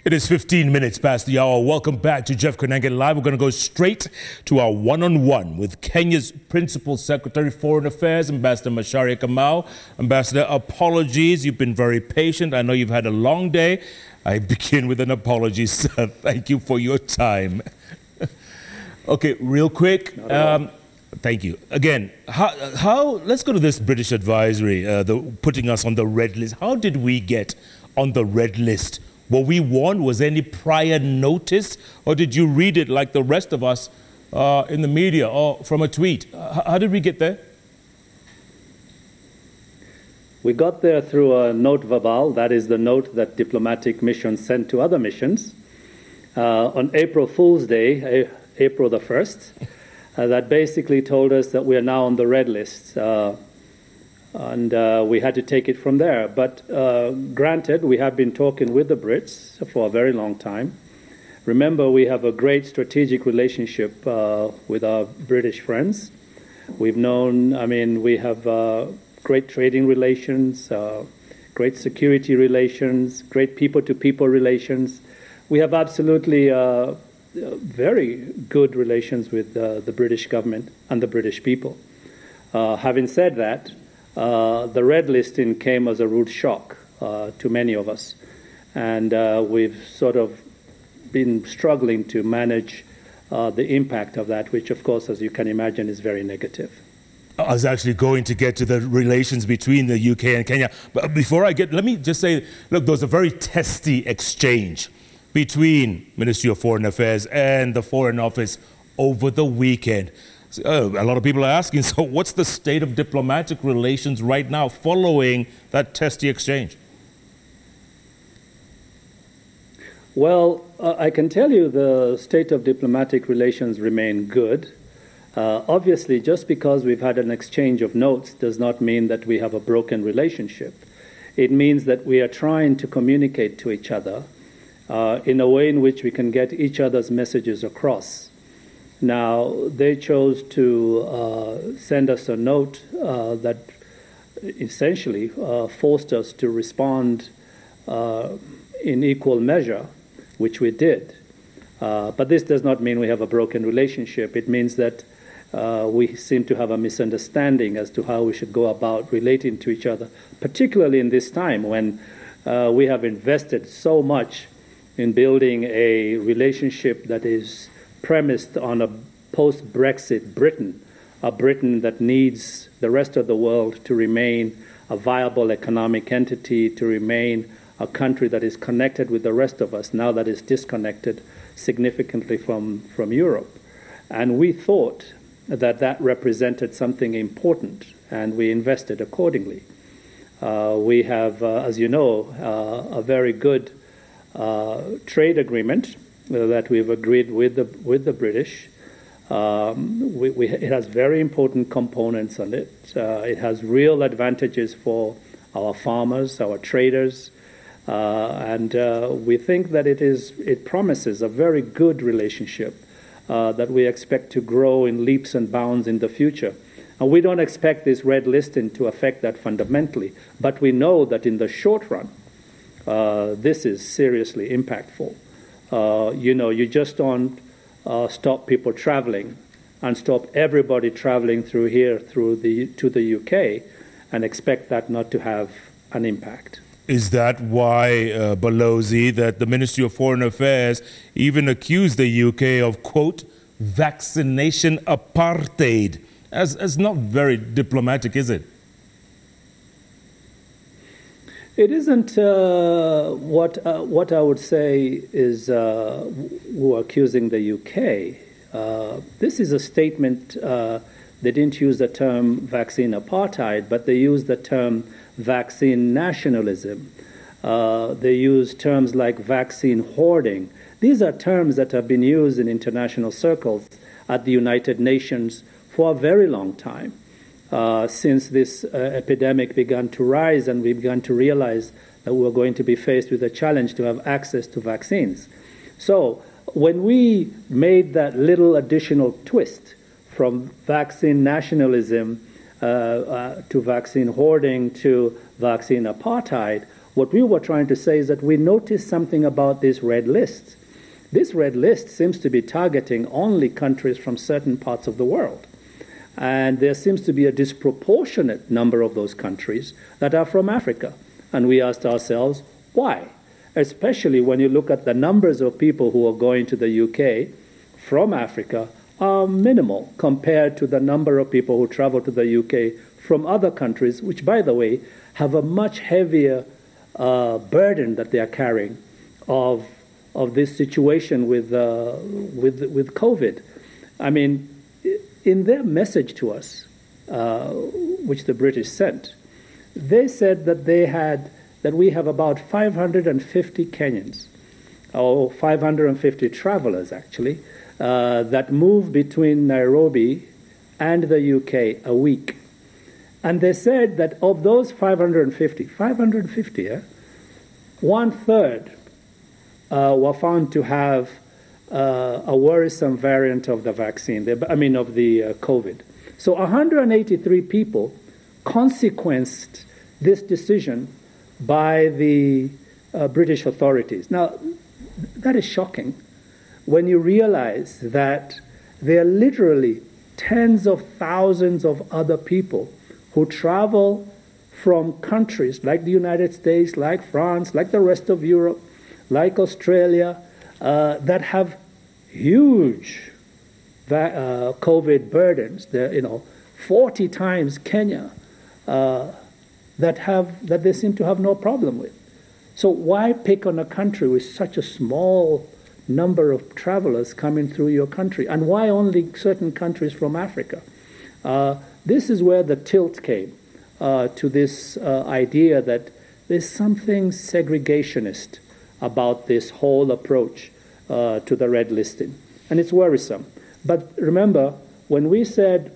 It is 15 minutes past the hour. Welcome back to JKLIVE. We're going to go straight to our one-on-one with Kenya's Principal Secretary, Foreign Affairs, Ambassador Macharia Kamau. Ambassador, apologies. You've been very patient. I know you've had a long day. I begin with an apology, sir. Thank you for your time. Okay, real quick. Thank you. Again, let's go to this British advisory, putting us on the red list. How did we get on the red list? Were we warned? Was there any prior notice? Or did you read it like the rest of us in the media or from a tweet? How did we get there? We got there through a note verbal. That is the note that diplomatic missions sent to other missions. On April Fool's Day, April the 1st, that basically told us that we are now on the red list. And we had to take it from there. But granted, we have been talking with the Brits for a very long time. Remember, we have a great strategic relationship with our British friends. We've known, we have great trading relations, great security relations, great people-to-people relations. We have absolutely very good relations with the British government and the British people. Having said that, the red listing came as a rude shock to many of us, and we've sort of been struggling to manage the impact of that, which, of course, as you can imagine, is very negative. I was actually going to get to the relations between the UK and Kenya, but before I get, let me just say, look, there was a very testy exchange between Ministry of Foreign Affairs and the Foreign Office over the weekend. A lot of people are asking, so what's the state of diplomatic relations right now following that testy exchange? Well, I can tell you the state of diplomatic relations remain good. Obviously, just because we've had an exchange of notes does not mean that we have a broken relationship. It means that we are trying to communicate to each other in a way in which we can get each other's messages across. Now, they chose to send us a note that essentially forced us to respond in equal measure, which we did. But this does not mean we have a broken relationship. It means that we seem to have a misunderstanding as to how we should go about relating to each other, particularly in this time when we have invested so much in building a relationship that is premised on a post-Brexit Britain, a Britain that needs the rest of the world to remain a viable economic entity, to remain a country that is connected with the rest of us, now that is disconnected significantly from Europe. And we thought that that represented something important, and we invested accordingly. We have, as you know, a very good trade agreement that we've agreed with the British. It has very important components on it. It has real advantages for our farmers, our traders, and we think that it promises a very good relationship that we expect to grow in leaps and bounds in the future. And we don't expect this red listing to affect that fundamentally, but we know that in the short run, this is seriously impactful. You just don't stop people traveling and stop everybody traveling through here to the UK and expect that not to have an impact. Is that why, Balozi, that the Ministry of Foreign Affairs even accused the UK of, quote, vaccination apartheid? As not very diplomatic, is it? It isn't. What I would say is who are accusing the UK. This is a statement. They didn't use the term vaccine apartheid, but they used the term vaccine nationalism. They use terms like vaccine hoarding. These are terms that have been used in international circles at the United Nations for a very long time. Since this epidemic began to rise and we began to realize that we were going to be faced with a challenge to have access to vaccines. So when we made that little additional twist from vaccine nationalism to vaccine hoarding to vaccine apartheid, What we were trying to say is that we noticed something about this red list. This red list seems to be targeting only countries from certain parts of the world. And there seems to be a disproportionate number of those countries that are from Africa. And we asked ourselves, why? Especially when you look at the numbers of people who are going to the UK from Africa are minimal compared to the number of people who travel to the UK from other countries, which, by the way, have a much heavier burden that they are carrying of this situation with COVID. I mean, in their message to us, which the British sent, they said that we have about 550 Kenyans, or 550 travelers actually, that move between Nairobi and the UK a week. And they said that of those 550, one-third were found to have a worrisome variant of the vaccine, of the COVID. So 183 people consequenced this decision by the British authorities. Now, that is shocking when you realize that there are literally tens of thousands of other people who travel from countries like the United States, like France, like the rest of Europe, like Australia, that have huge COVID burdens. They're, 40 times Kenya, that they seem to have no problem with. So why pick on a country with such a small number of travelers coming through your country? And why only certain countries from Africa? This is where the tilt came to this idea that there's something segregationist about this whole approach to the red listing. And it's worrisome. But remember, when we said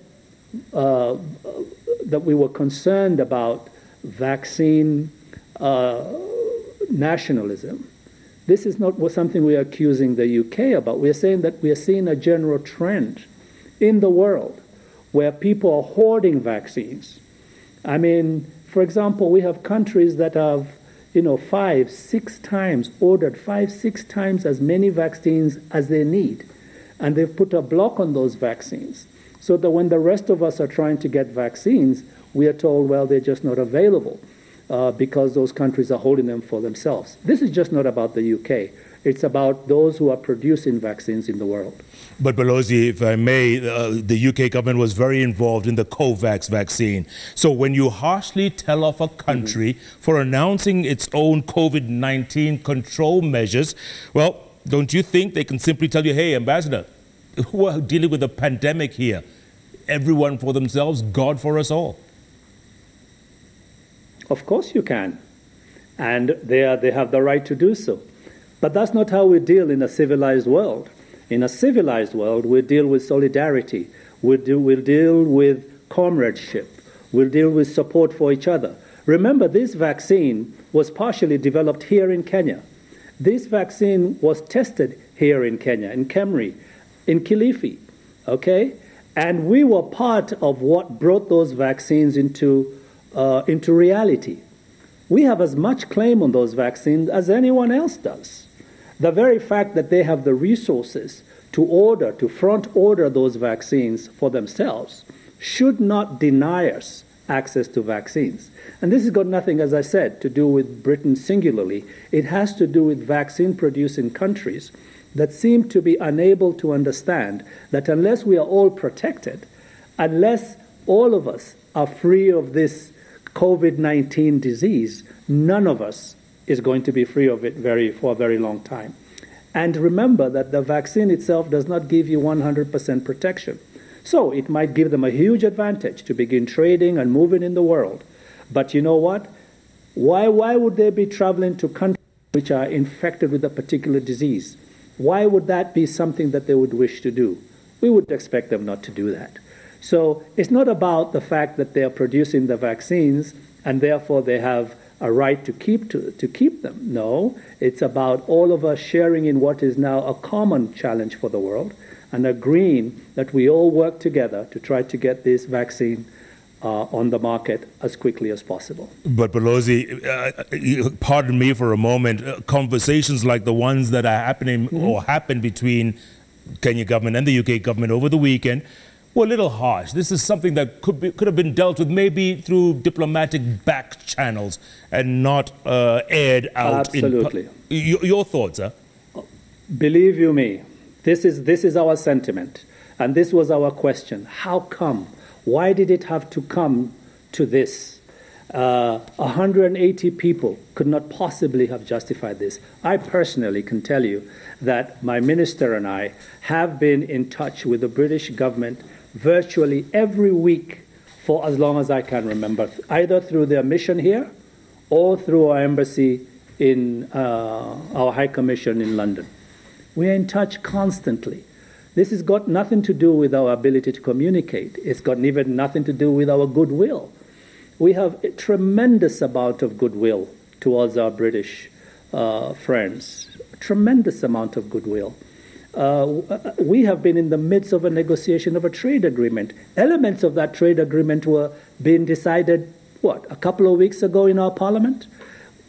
that we were concerned about vaccine nationalism, this is not something we are accusing the UK about. We are saying that we are seeing a general trend in the world where people are hoarding vaccines. I mean, for example, we have countries that have, 5-6 times ordered 5-6 times as many vaccines as they need. And they've put a block on those vaccines so that when the rest of us are trying to get vaccines, we are told, well, they're just not available because those countries are holding them for themselves. This is just not about the UK. It's about those who are producing vaccines in the world. But Balozi, if I may, the UK government was very involved in the COVAX vaccine. So when you harshly tell off a country for announcing its own COVID-19 control measures, well, don't you think they can simply tell you, hey, Ambassador, we're dealing with a pandemic here. Everyone for themselves, God for us all. Of course you can. And they have the right to do so. But that's not how we deal in a civilized world. In a civilized world, we deal with solidarity. We'll deal with comradeship. We'll deal with support for each other. Remember, this vaccine was partially developed here in Kenya. This vaccine was tested here in Kenya, in Kemri, in Kilifi, okay? And we were part of what brought those vaccines into reality. We have as much claim on those vaccines as anyone else does. The very fact that they have the resources to front order those vaccines for themselves should not deny us access to vaccines. And this has got nothing, as I said, to do with Britain singularly. It has to do with vaccine-producing countries that seem to be unable to understand that unless we are all protected, unless all of us are free of this COVID-19 disease, none of us is going to be free of it for a very long time. And remember that the vaccine itself does not give you 100% protection. So it might give them a huge advantage to begin trading and moving in the world. But you know what? Why would they be traveling to countries which are infected with a particular disease? Why would that be something that they would wish to do? We would expect them not to do that. So it's not about the fact that they are producing the vaccines and therefore they have a right to keep them. No, it's about all of us sharing in what is now a common challenge for the world and agreeing that we all work together to try to get this vaccine on the market as quickly as possible. But Balozi, pardon me for a moment, conversations like the ones that are happening or happened between Kenya government and the UK government over the weekend were a little harsh. This is something that could have been dealt with maybe through diplomatic back channels and not aired out. Absolutely. Your thoughts, sir? Believe you me, this is our sentiment, and this was our question. How come? Why did it have to come to this? 180 people could not possibly have justified this. I personally can tell you that my minister and I have been in touch with the British government virtually every week for as long as I can remember, either through their mission here or through our embassy in our High Commission in London. We are in touch constantly. This has got nothing to do with our ability to communicate. It's got even nothing to do with our goodwill. We have a tremendous amount of goodwill towards our British friends, a tremendous amount of goodwill. We have been in the midst of a negotiation of a trade agreement. Elements of that trade agreement were being decided, a couple of weeks ago in our parliament?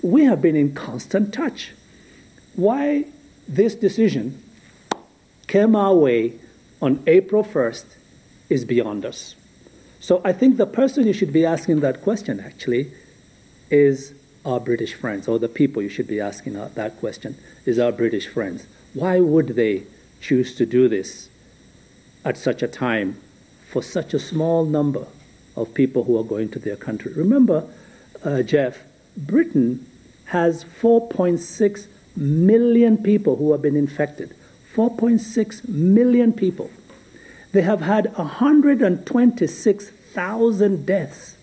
We have been in constant touch. Why this decision came our way on April 1st is beyond us. So I think the person you should be asking that question, actually, is our British friends, or the people you should be asking that question is our British friends. Why would they choose to do this at such a time for such a small number of people who are going to their country? Remember, Jeff, Britain has 4.6 million people who have been infected. 4.6 million people. They have had 126,000 deaths.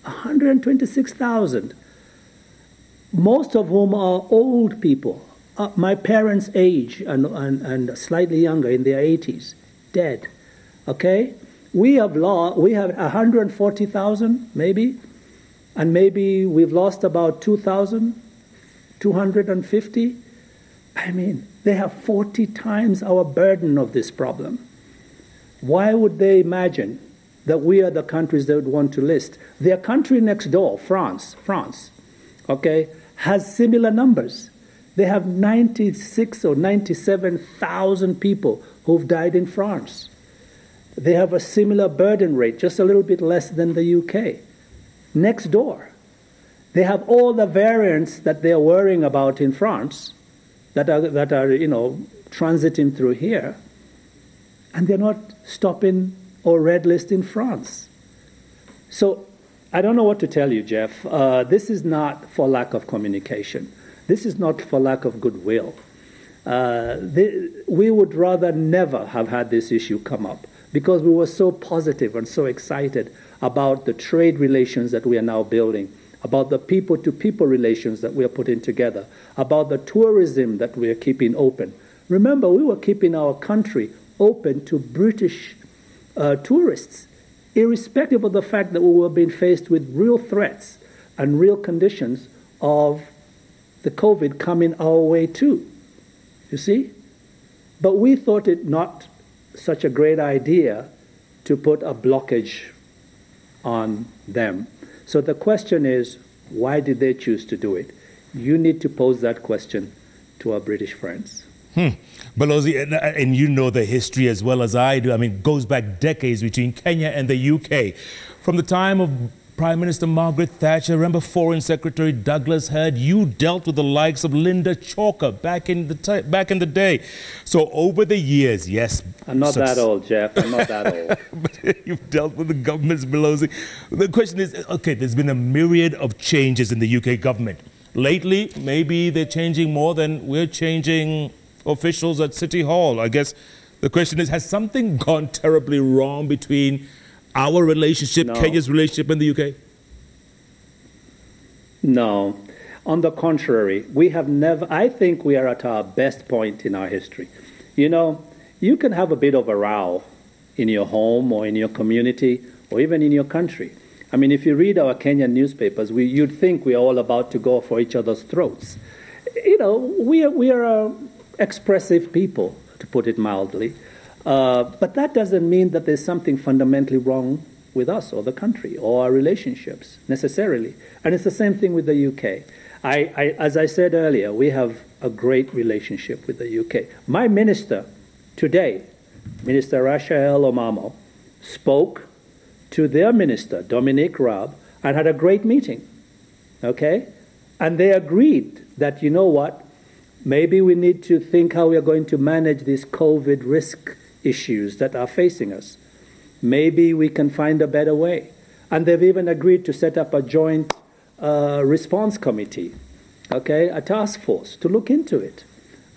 126,000. Most of whom are old people. My parents' age and slightly younger, in their 80s, dead. Okay? We have 140,000, maybe, and maybe we've lost about 2,250. I mean, they have 40 times our burden of this problem. Why would they imagine that we are the countries they would want to list? Their country next door, France, okay, has similar numbers. They have 96 or 97,000 people who've died in France. They have a similar burden rate, just a little bit less than the UK. Next door, they have all the variants that they're worrying about in France that are transiting through here, and they're not stopping or red list in France. So I don't know what to tell you, Jeff. This is not for lack of communication. This is not for lack of goodwill. We would rather never have had this issue come up because we were so positive and so excited about the trade relations that we are now building, about the people-to-people relations that we are putting together, about the tourism that we are keeping open. Remember, we were keeping our country open to British tourists, irrespective of the fact that we were being faced with real threats and real conditions of the COVID coming our way too, you see? But we thought it not such a great idea to put a blockage on them. So the question is, why did they choose to do it? You need to pose that question to our British friends. Balozi, and you know the history as well as I do. I mean, it goes back decades between Kenya and the UK. From the time of Prime Minister Margaret Thatcher, remember Foreign Secretary Douglas Hurd, you dealt with the likes of Linda Chalker back in the day. So over the years, yes. I'm not that old, Jeff. I'm not that old. But you've dealt with the governments, Balozi. The question is, okay, there's been a myriad of changes in the UK government. Lately, maybe they're changing more than we're changing officials at City Hall. I guess the question is, has something gone terribly wrong between our relationship, Kenya's relationship, and the UK? No. On the contrary, we have never, I think we are at our best point in our history. You know, you can have a bit of a row in your home or in your community or even in your country. I mean, if you read our Kenyan newspapers, you'd think we are all about to go for each other's throats. You know, we are expressive people, to put it mildly. But that doesn't mean that there's something fundamentally wrong with us or the country or our relationships necessarily. And it's the same thing with the UK. As I said earlier, we have a great relationship with the UK. My minister today, Minister Rachel Omamo, spoke to their minister, Dominic Raab, and had a great meeting, okay? And they agreed that, you know what, maybe we need to think how we are going to manage these COVID risk issues that are facing us. Maybe we can find a better way. And they've even agreed to set up a joint response committee, okay, a task force to look into it,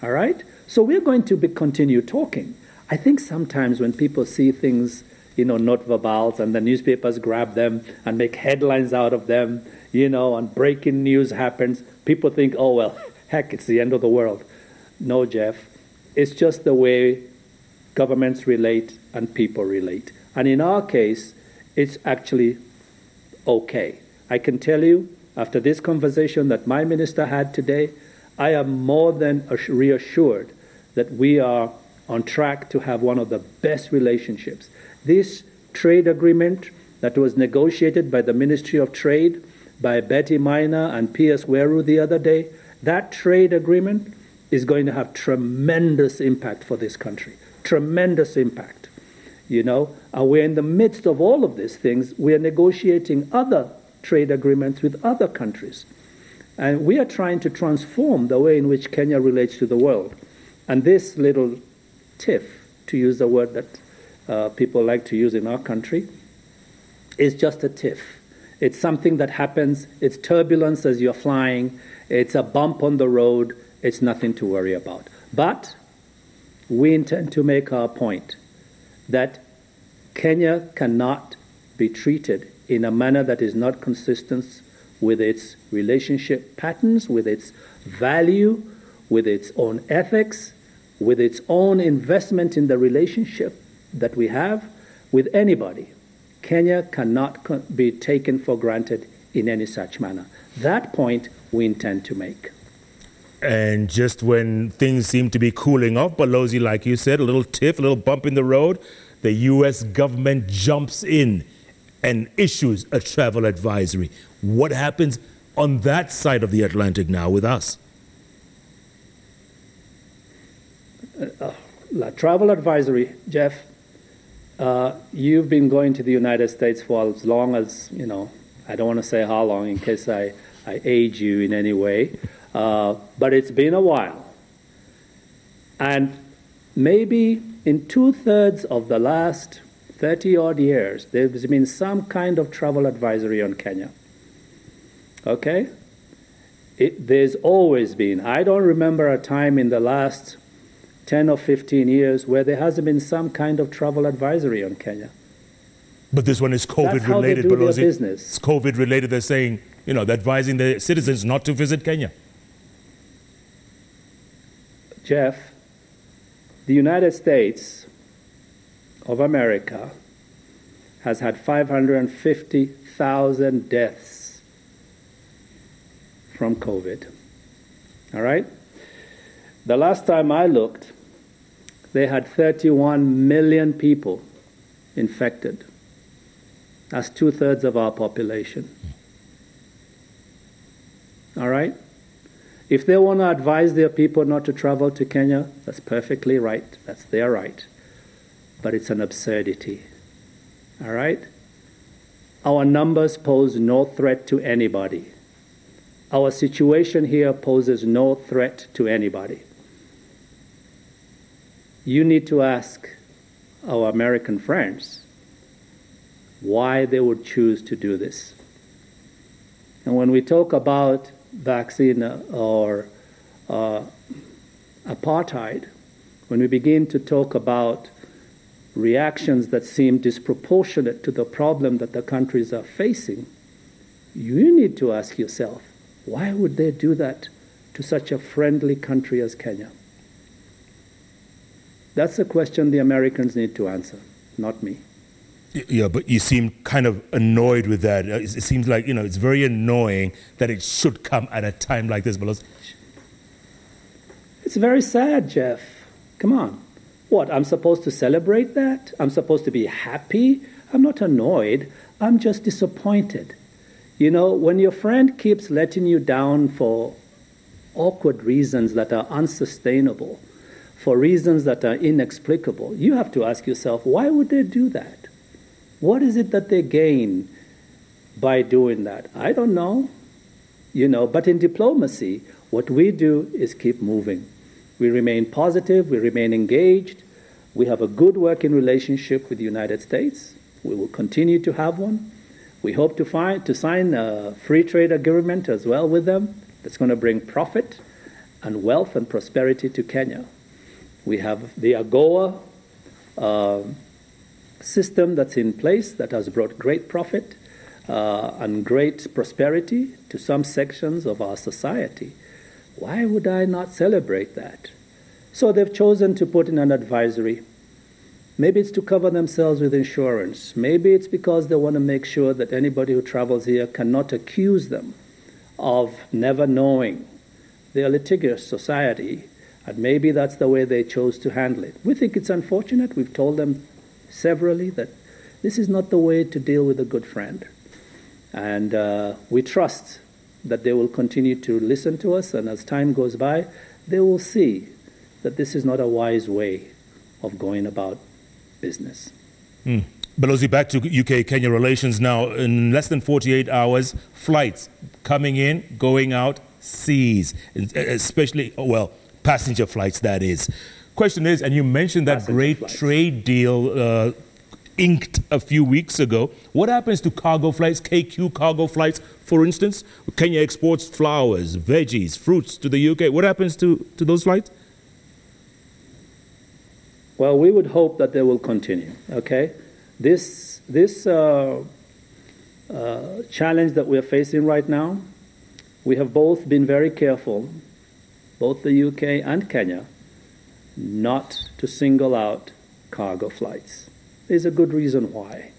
all right? So we're going to continue talking. I think sometimes when people see things, you know, not verbals, and the newspapers grab them and make headlines out of them, you know, and breaking news happens, people think, oh, well, heck, it's the end of the world. No, Jeff, it's just the way governments relate and people relate. And in our case, it's actually okay. I can tell you, after this conversation that my minister had today, I am more than reassured that we are on track to have one of the best relationships. This trade agreement that was negotiated by the Ministry of Trade, by Betty Minor and P.S. Weru the other day, that trade agreement is going to have tremendous impact for this country. Tremendous impact. You know, and we're in the midst of all of these things. We are negotiating other trade agreements with other countries. And we are trying to transform the way in which Kenya relates to the world. And this little tiff, to use the word that people like to use in our country, is just a tiff. It's something that happens. It's turbulence as you're flying. It's a bump on the road. It's nothing to worry about. But we intend to make our point that Kenya cannot be treated in a manner that is not consistent with its relationship patterns, with its value, with its own ethics, with its own investment in the relationship that we have with anybody. Kenya cannot be taken for granted in any such manner. That point we intend to make. And just when things seem to be cooling off, Balozi, like you said, a little tiff, a little bump in the road, the U.S. government jumps in and issues a travel advisory. What happens on that side of the Atlantic now with us? Travel advisory, Jeff, you've been going to the United States for as long as, you know, I don't want to say how long in case I age you in any way, but it's been a while. And maybe in 2/3 of the last 30-odd years, there's been some kind of travel advisory on Kenya. Okay? There's always been. I don't remember a time in the last 10 or 15 years where there hasn't been some kind of travel advisory on Kenya. But this one is COVID related, That's how they do their business. It's COVID related. They're saying, you know, they're advising the citizens not to visit Kenya. Jeff, the United States of America has had 550,000 deaths from COVID. All right? The last time I looked, they had 31 million people infected. That's 2/3 of our population. All right? If they want to advise their people not to travel to Kenya, that's perfectly right. That's their right. But it's an absurdity. All right? Our numbers pose no threat to anybody. Our situation here poses no threat to anybody. You need to ask our American friends why they would choose to do this. And when we talk about vaccine or apartheid, when we begin to talk about reactions that seem disproportionate to the problem that the countries are facing, you need to ask yourself, why would they do that to such a friendly country as Kenya? That's a question the Americans need to answer, not me. Yeah, but you seem kind of annoyed with that. It seems like, you know, it's very annoying that it should come at a time like this. It's very sad, Jeff. Come on. What, I'm supposed to celebrate that? I'm supposed to be happy I'm not annoyed. I'm just disappointed. You know, when your friend keeps letting you down for awkward reasons that are unsustainable, for reasons that are inexplicable, you have to ask yourself, why would they do that? What is it that they gain by doing that? I don't know. You know, but in diplomacy, what we do is keep moving. We remain positive, we remain engaged, we have a good working relationship with the United States. We will continue to have one. We hope to sign a free trade agreement as well with them that's going to bring profit and wealth and prosperity to Kenya. We have the AGOA system that's in place that has brought great profit and great prosperity to some sections of our society. Why would I not celebrate that? So they've chosen to put in an advisory. Maybe it's to cover themselves with insurance. Maybe it's because they want to make sure that anybody who travels here cannot accuse them of never knowing. They're a litigious society, and maybe that's the way they chose to handle it. We think it's unfortunate. We've told them severally that this is not the way to deal with a good friend. And we trust that they will continue to listen to us, and as time goes by, they will see that this is not a wise way of going about business. Balozi, back to UK-Kenya relations now. In less than 48 hours, flights coming in, going out, seas, especially, well, passenger flights, that is. Question is, and you mentioned that great trade deal inked a few weeks ago. What happens to cargo flights, KQ cargo flights, for instance? Kenya exports flowers, veggies, fruits to the UK. What happens to those flights? Well, we would hope that they will continue, okay? This challenge that we're facing right now, we have both been very careful, both the UK and Kenya, not to single out cargo flights. There's a good reason why.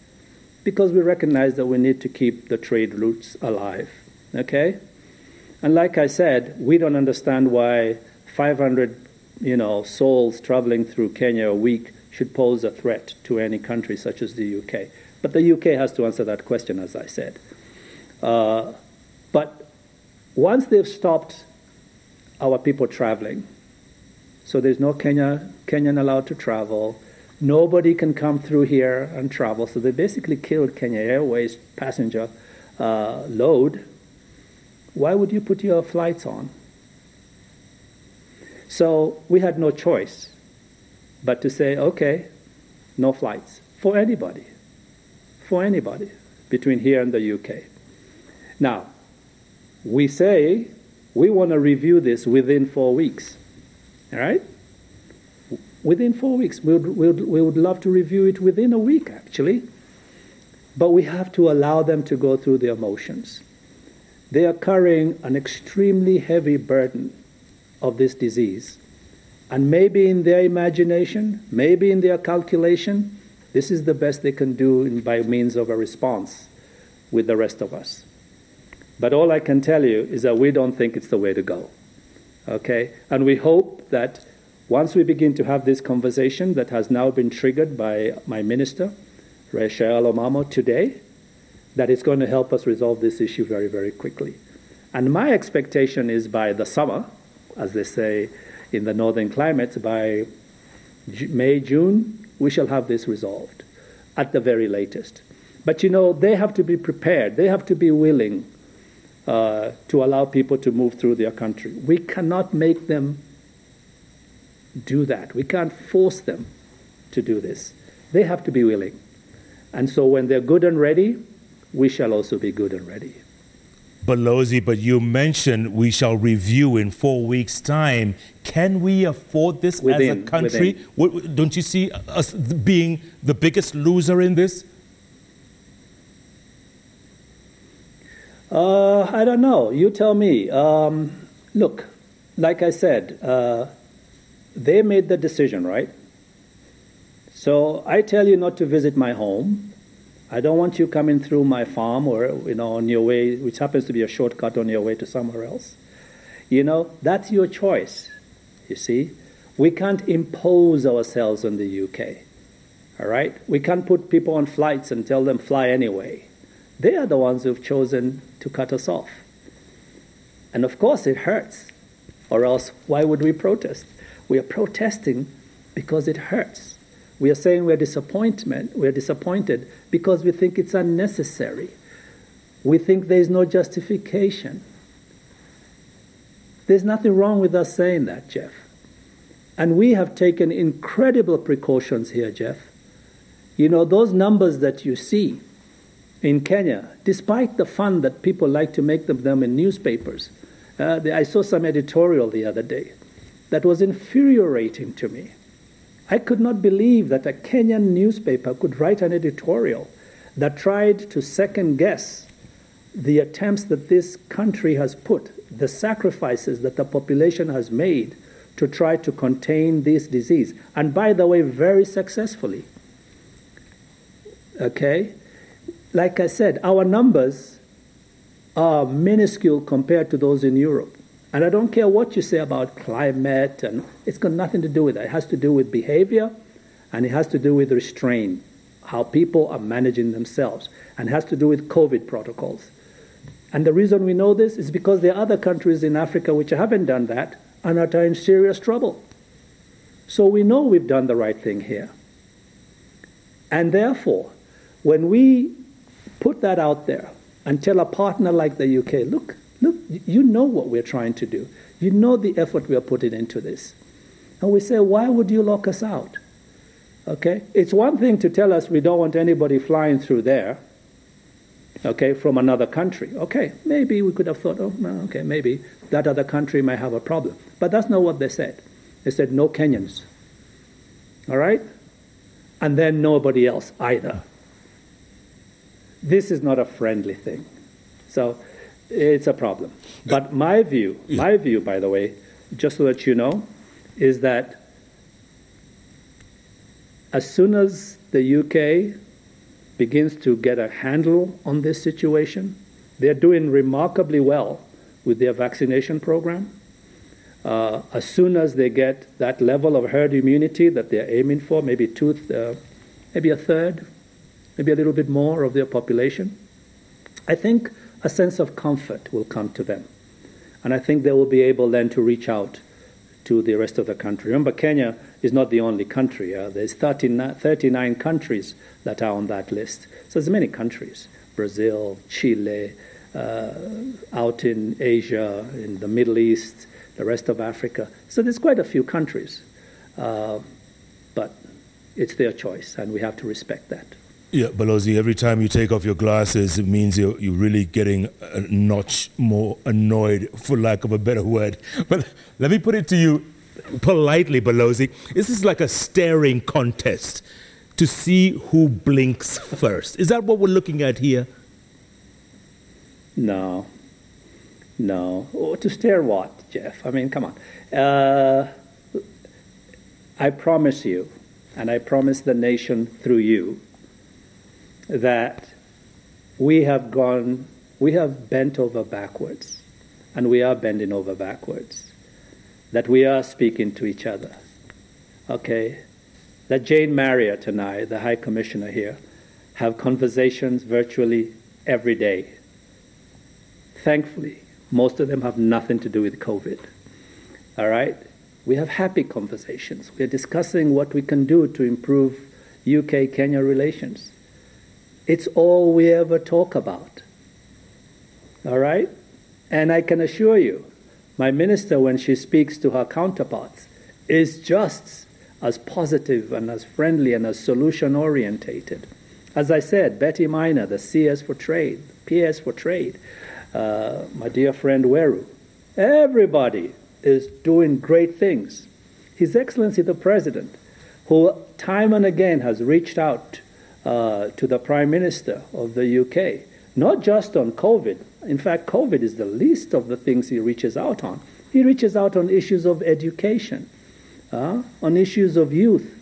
Because we recognize that we need to keep the trade routes alive, okay? And like I said, we don't understand why 500 souls traveling through Kenya a week should pose a threat to any country such as the UK. But the UK has to answer that question, as I said. But once they've stopped our people traveling, so there's no Kenyan allowed to travel, nobody can come through here and travel, so they basically killed Kenya Airways passenger load. Why would you put your flights on? So we had no choice but to say, okay, no flights for anybody between here and the UK. Now, we say we want to review this within 4 weeks, all right? Within 4 weeks. We would love to review it within a week, actually. But we have to allow them to go through their motions. They are carrying an extremely heavy burden of this disease. And maybe in their imagination, maybe in their calculation, this is the best they can do by means of a response with the rest of us. But all I can tell you is that we don't think it's the way to go, okay? And we hope that once we begin to have this conversation that has now been triggered by my minister, Rachel Omamo, today, that it's going to help us resolve this issue very, very quickly. And my expectation is by the summer, as they say in the northern climates, by May, June, we shall have this resolved at the very latest. But they have to be prepared. They have to be willing to allow people to move through their country. We cannot make them do that. We can't force them to do this. They have to be willing. And so when they're good and ready, we shall also be good and ready. Balozi, but you mentioned we shall review in 4 weeks' time. Can we afford this as a country? Don't you see us being the biggest loser in this? I don't know. You tell me. Look, like I said, they made the decision, right? So I tell you not to visit my home. I don't want you coming through my farm or, on your way, which happens to be a shortcut on your way to somewhere else. That's your choice, you see. We can't impose ourselves on the UK, All right? We can't put people on flights and tell them fly anyway. They are the ones who've chosen to cut us off. And of course it hurts. Or else, why would we protest? We are protesting because it hurts. We are saying we're disappointed because we think it's unnecessary. We think there's no justification. There's nothing wrong with us saying that, Jeff. And we have taken incredible precautions here, Jeff. You know, those numbers that you see in Kenya, despite the fun that people like to make them in newspapers, I saw some editorial the other day that was infuriating to me. I could not believe that a Kenyan newspaper could write an editorial that tried to second-guess the attempts that this country has put, the sacrifices that the population has made to try to contain this disease. And by the way, very successfully. Okay? Like I said, our numbers are minuscule compared to those in Europe. And I don't care what you say about climate, and it's got nothing to do with that. It has to do with behavior, and it has to do with restraint, how people are managing themselves, and it has to do with COVID protocols. And the reason we know this is because there are other countries in Africa which haven't done that and are in serious trouble. So we know we've done the right thing here. And therefore, when we put that out there and tell a partner like the UK, look, you know what we're trying to do. You know the effort we are putting into this. And we say, why would you lock us out? Okay? It's one thing to tell us we don't want anybody flying through there, okay, from another country. Okay, maybe we could have thought, oh, no, okay, maybe that other country might have a problem. But that's not what they said. They said no Kenyans. All right? And then nobody else either. This is not a friendly thing. So it's a problem. But my view, by the way, just so that you know, is that as soon as the UK begins to get a handle on this situation, they're doing remarkably well with their vaccination program. As soon as they get that level of herd immunity that they're aiming for, maybe a third, maybe a little bit more of their population, I think a sense of comfort will come to them. And I think they will be able then to reach out to the rest of the country. Remember, Kenya is not the only country. There's 39 countries that are on that list. So there's many countries, Brazil, Chile, out in Asia, in the Middle East, the rest of Africa. So there's quite a few countries. But it's their choice, and we have to respect that. Yeah, Balozi, every time you take off your glasses, it means you're really getting a notch more annoyed, for lack of a better word. But let me put it to you politely, Balozi. This is like a staring contest to see who blinks first. Is that what we're looking at here? No. Oh, to stare what, Jeff? I mean, come on. I promise you, and I promise the nation through you, that we have bent over backwards, and we are bending over backwards, that we are speaking to each other, okay? That Jane Marriott and I, the High Commissioner here, have conversations virtually every day. Thankfully, most of them have nothing to do with COVID, all right? We have happy conversations. We are discussing what we can do to improve UK-Kenya relations. It's all we ever talk about, all right? And I can assure you, my minister, when she speaks to her counterparts, is just as positive and as friendly and as solution-orientated. As I said, Betty Minor, the CS for Trade, PS for Trade, my dear friend Weru, everybody is doing great things. His Excellency the President, who time and again has reached out to the Prime Minister of the UK, not just on COVID. In fact, COVID is the least of the things he reaches out on. He reaches out on issues of education, on issues of youth,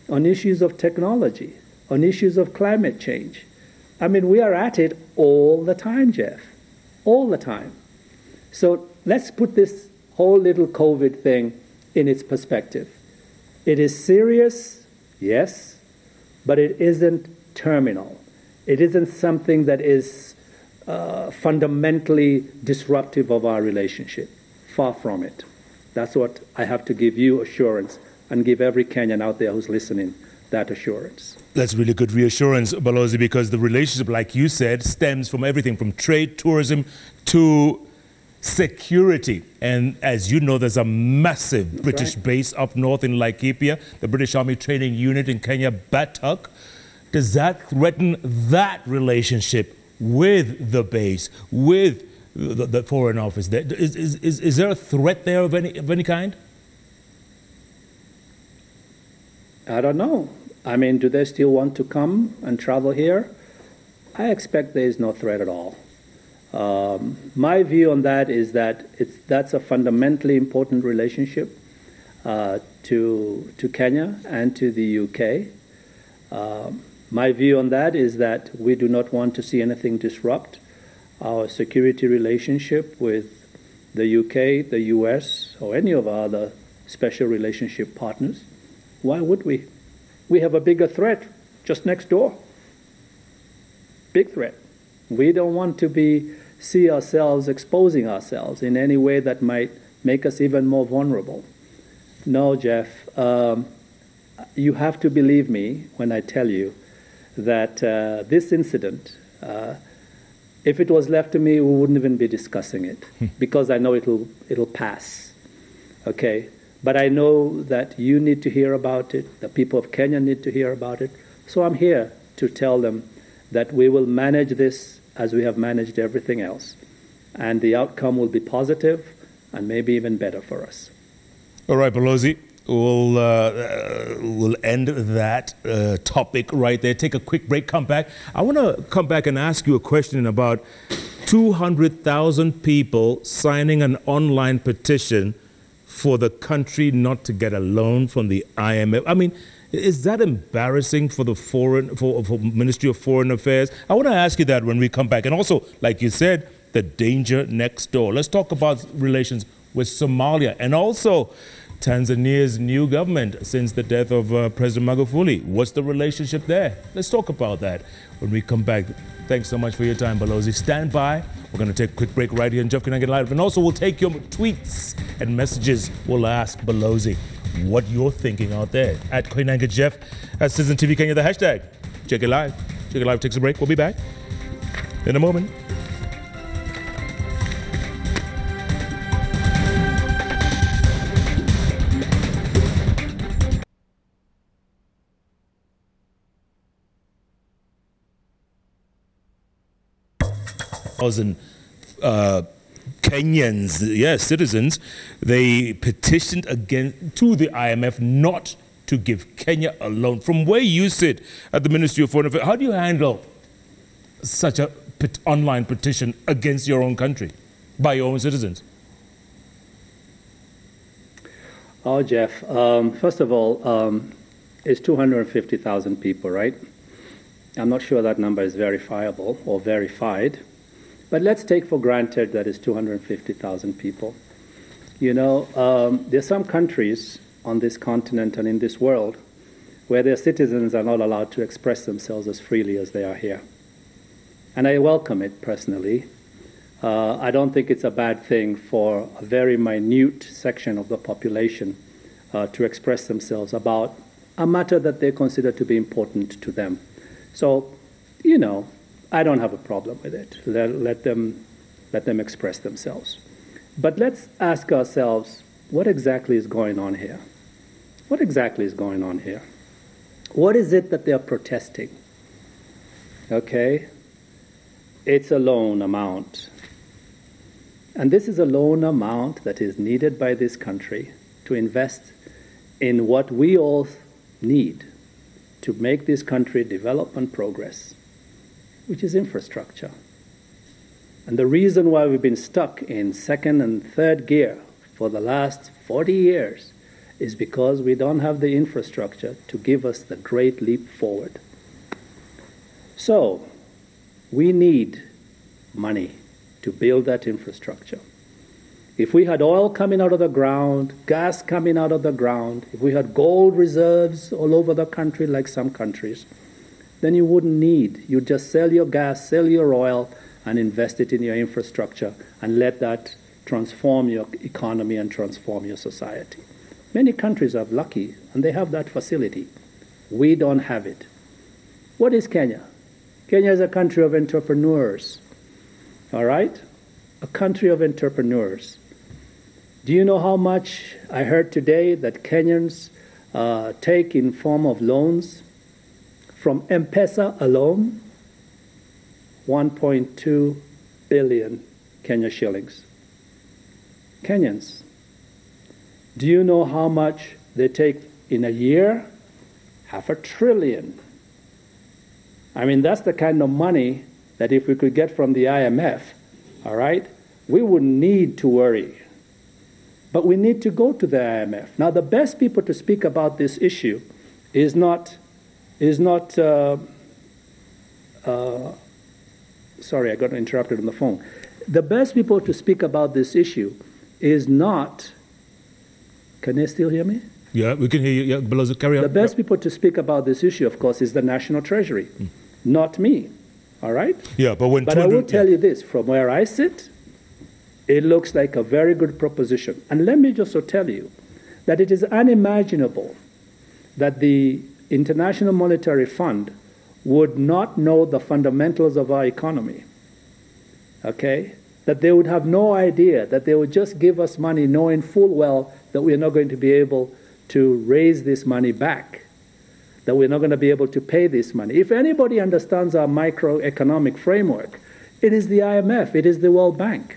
on issues of technology, on issues of climate change. I mean, we are at it all the time, Jeff, all the time. So let's put this whole little COVID thing in its perspective. It is serious, yes, but it isn't terminal. It isn't something that is fundamentally disruptive of our relationship. Far from it. That's what I have to give you assurance and give every Kenyan out there who's listening that assurance. That's really good reassurance, Balozi, because the relationship, like you said, stems from everything from trade, tourism, to security. And as you know, there's a massive British base up north in Laikipia, the British Army Training Unit in Kenya, Batuk. Does that threaten that relationship with the base, with the Foreign Office? Is there a threat there of any kind? I don't know. I mean, do they still want to come and travel here? I expect there is no threat at all. My view on that is that that's a fundamentally important relationship to Kenya and to the UK. My view on that is that we do not want to see anything disrupt our security relationship with the UK, the US, or any of our other special relationship partners. Why would we? We have a bigger threat just next door. Big threat. We don't want to see ourselves exposing ourselves in any way that might make us even more vulnerable. No, Jeff, you have to believe me when I tell you that this incident, if it was left to me, we wouldn't even be discussing it because I know it'll pass. Okay? But I know that you need to hear about it, the people of Kenya need to hear about it. So I'm here to tell them that we will manage this as we have managed everything else. And the outcome will be positive and maybe even better for us. All right, Balozi, we'll end that topic right there. Take a quick break, come back. I want to come back and ask you a question about 200,000 people signing an online petition for the country not to get a loan from the IMF. I mean, is that embarrassing for the for Ministry of Foreign Affairs? I want to ask you that when we come back. And also, like you said, the danger next door. Let's talk about relations with Somalia and also Tanzania's new government since the death of President Magufuli. What's the relationship there? Let's talk about that when we come back. Thanks so much for your time, Balozi. Stand by. We're going to take a quick break right here in Jeff Koinange Live. And also, we'll take your tweets and messages. We'll ask Balozi what you're thinking out there. At Koinange Jeff, at Citizen TV Kenya, the hashtag JKLIVE. JKLIVE takes a break. We'll be back in a moment. Kenyans, citizens, they petitioned to the IMF not to give Kenya a loan. From where you sit at the Ministry of Foreign Affairs, how do you handle such a online petition against your own country by your own citizens? Oh, Jeff, first of all, it's 250,000 people, right? I'm not sure that number is verifiable or verified. But let's take for granted that it's 250,000 people. You know, there are some countries on this continent and in this world where their citizens are not allowed to express themselves as freely as they are here. And I welcome it personally. I don't think it's a bad thing for a very minute section of the population to express themselves about a matter that they consider to be important to them. So, you know, I don't have a problem with it. Let them express themselves. But let's ask ourselves, what exactly is going on here? What exactly is going on here? What is it that they're protesting? Okay? It's a loan amount. And this is a loan amount that is needed by this country to invest in what we all need to make this country develop and progress, which is infrastructure. And the reason why we've been stuck in second and third gear for the last 40 years is because we don't have the infrastructure to give us the great leap forward. So we need money to build that infrastructure. If we had oil coming out of the ground, gas coming out of the ground, if we had gold reserves all over the country like some countries, then you wouldn't need. You'd just sell your gas, sell your oil, and invest it in your infrastructure and let that transform your economy and transform your society. Many countries are lucky and they have that facility. We don't have it. What is Kenya? Kenya is a country of entrepreneurs, all right? A country of entrepreneurs. Do you know how much I heard today that Kenyans take in form of loans from M-Pesa alone? 1.2 billion Kenya shillings. Kenyans. Do you know how much they take in a year? 500 billion. I mean, that's the kind of money that if we could get from the IMF, all right, we wouldn't need to worry. But we need to go to the IMF. Now, the best people to speak about this issue is not sorry, I got interrupted on the phone. The best people to speak about this issue is not, can they still hear me? Yeah, we can hear you. Yeah, below, carry on. The best people to speak about this issue, of course, is the National Treasury, not me, all right? Yeah, but I will tell you this, from where I sit, it looks like a very good proposition. And let me just tell you that it is unimaginable that the International Monetary Fund would not know the fundamentals of our economy, okay? That they would have no idea, that they would just give us money knowing full well that we're not going to be able to raise this money back, that we're not going to be able to pay this money. If anybody understands our microeconomic framework, it is the IMF, it is the World Bank.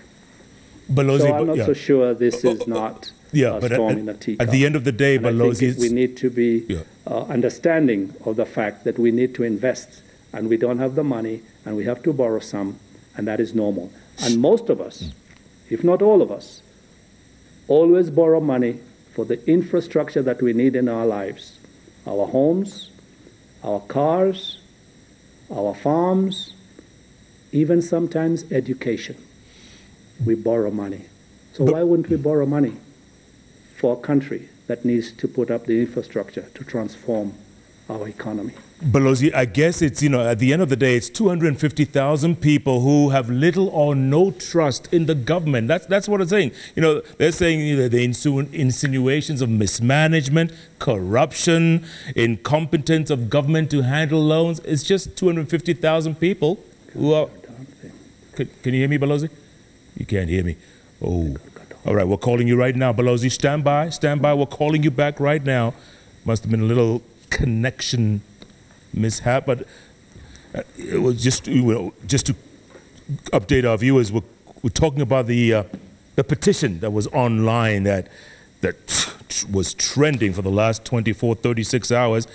So I'm not so sure this is not a storm in a teacup. At the end of the day, we need to be understanding of the fact that we need to invest, and we don't have the money, and we have to borrow some, and that is normal. And most of us, if not all of us, always borrow money for the infrastructure that we need in our lives. Our homes, our cars, our farms, even sometimes education. We borrow money. So why wouldn't we borrow money for a country that needs to put up the infrastructure to transform our economy? Balozi, I guess it's, at the end of the day, it's 250,000 people who have little or no trust in the government. That's what I'm saying. They're saying the insinuations of mismanagement, corruption, incompetence of government to handle loans. It's just 250,000 people who are... Can you hear me, Balozi? You can't hear me. Oh. All right, we're calling you right now, Balozi. Stand by. We're calling you back right now. Must have been a little connection mishap, but it was just to update our viewers. We're talking about the petition that was online that was trending for the last 24, 36 hours.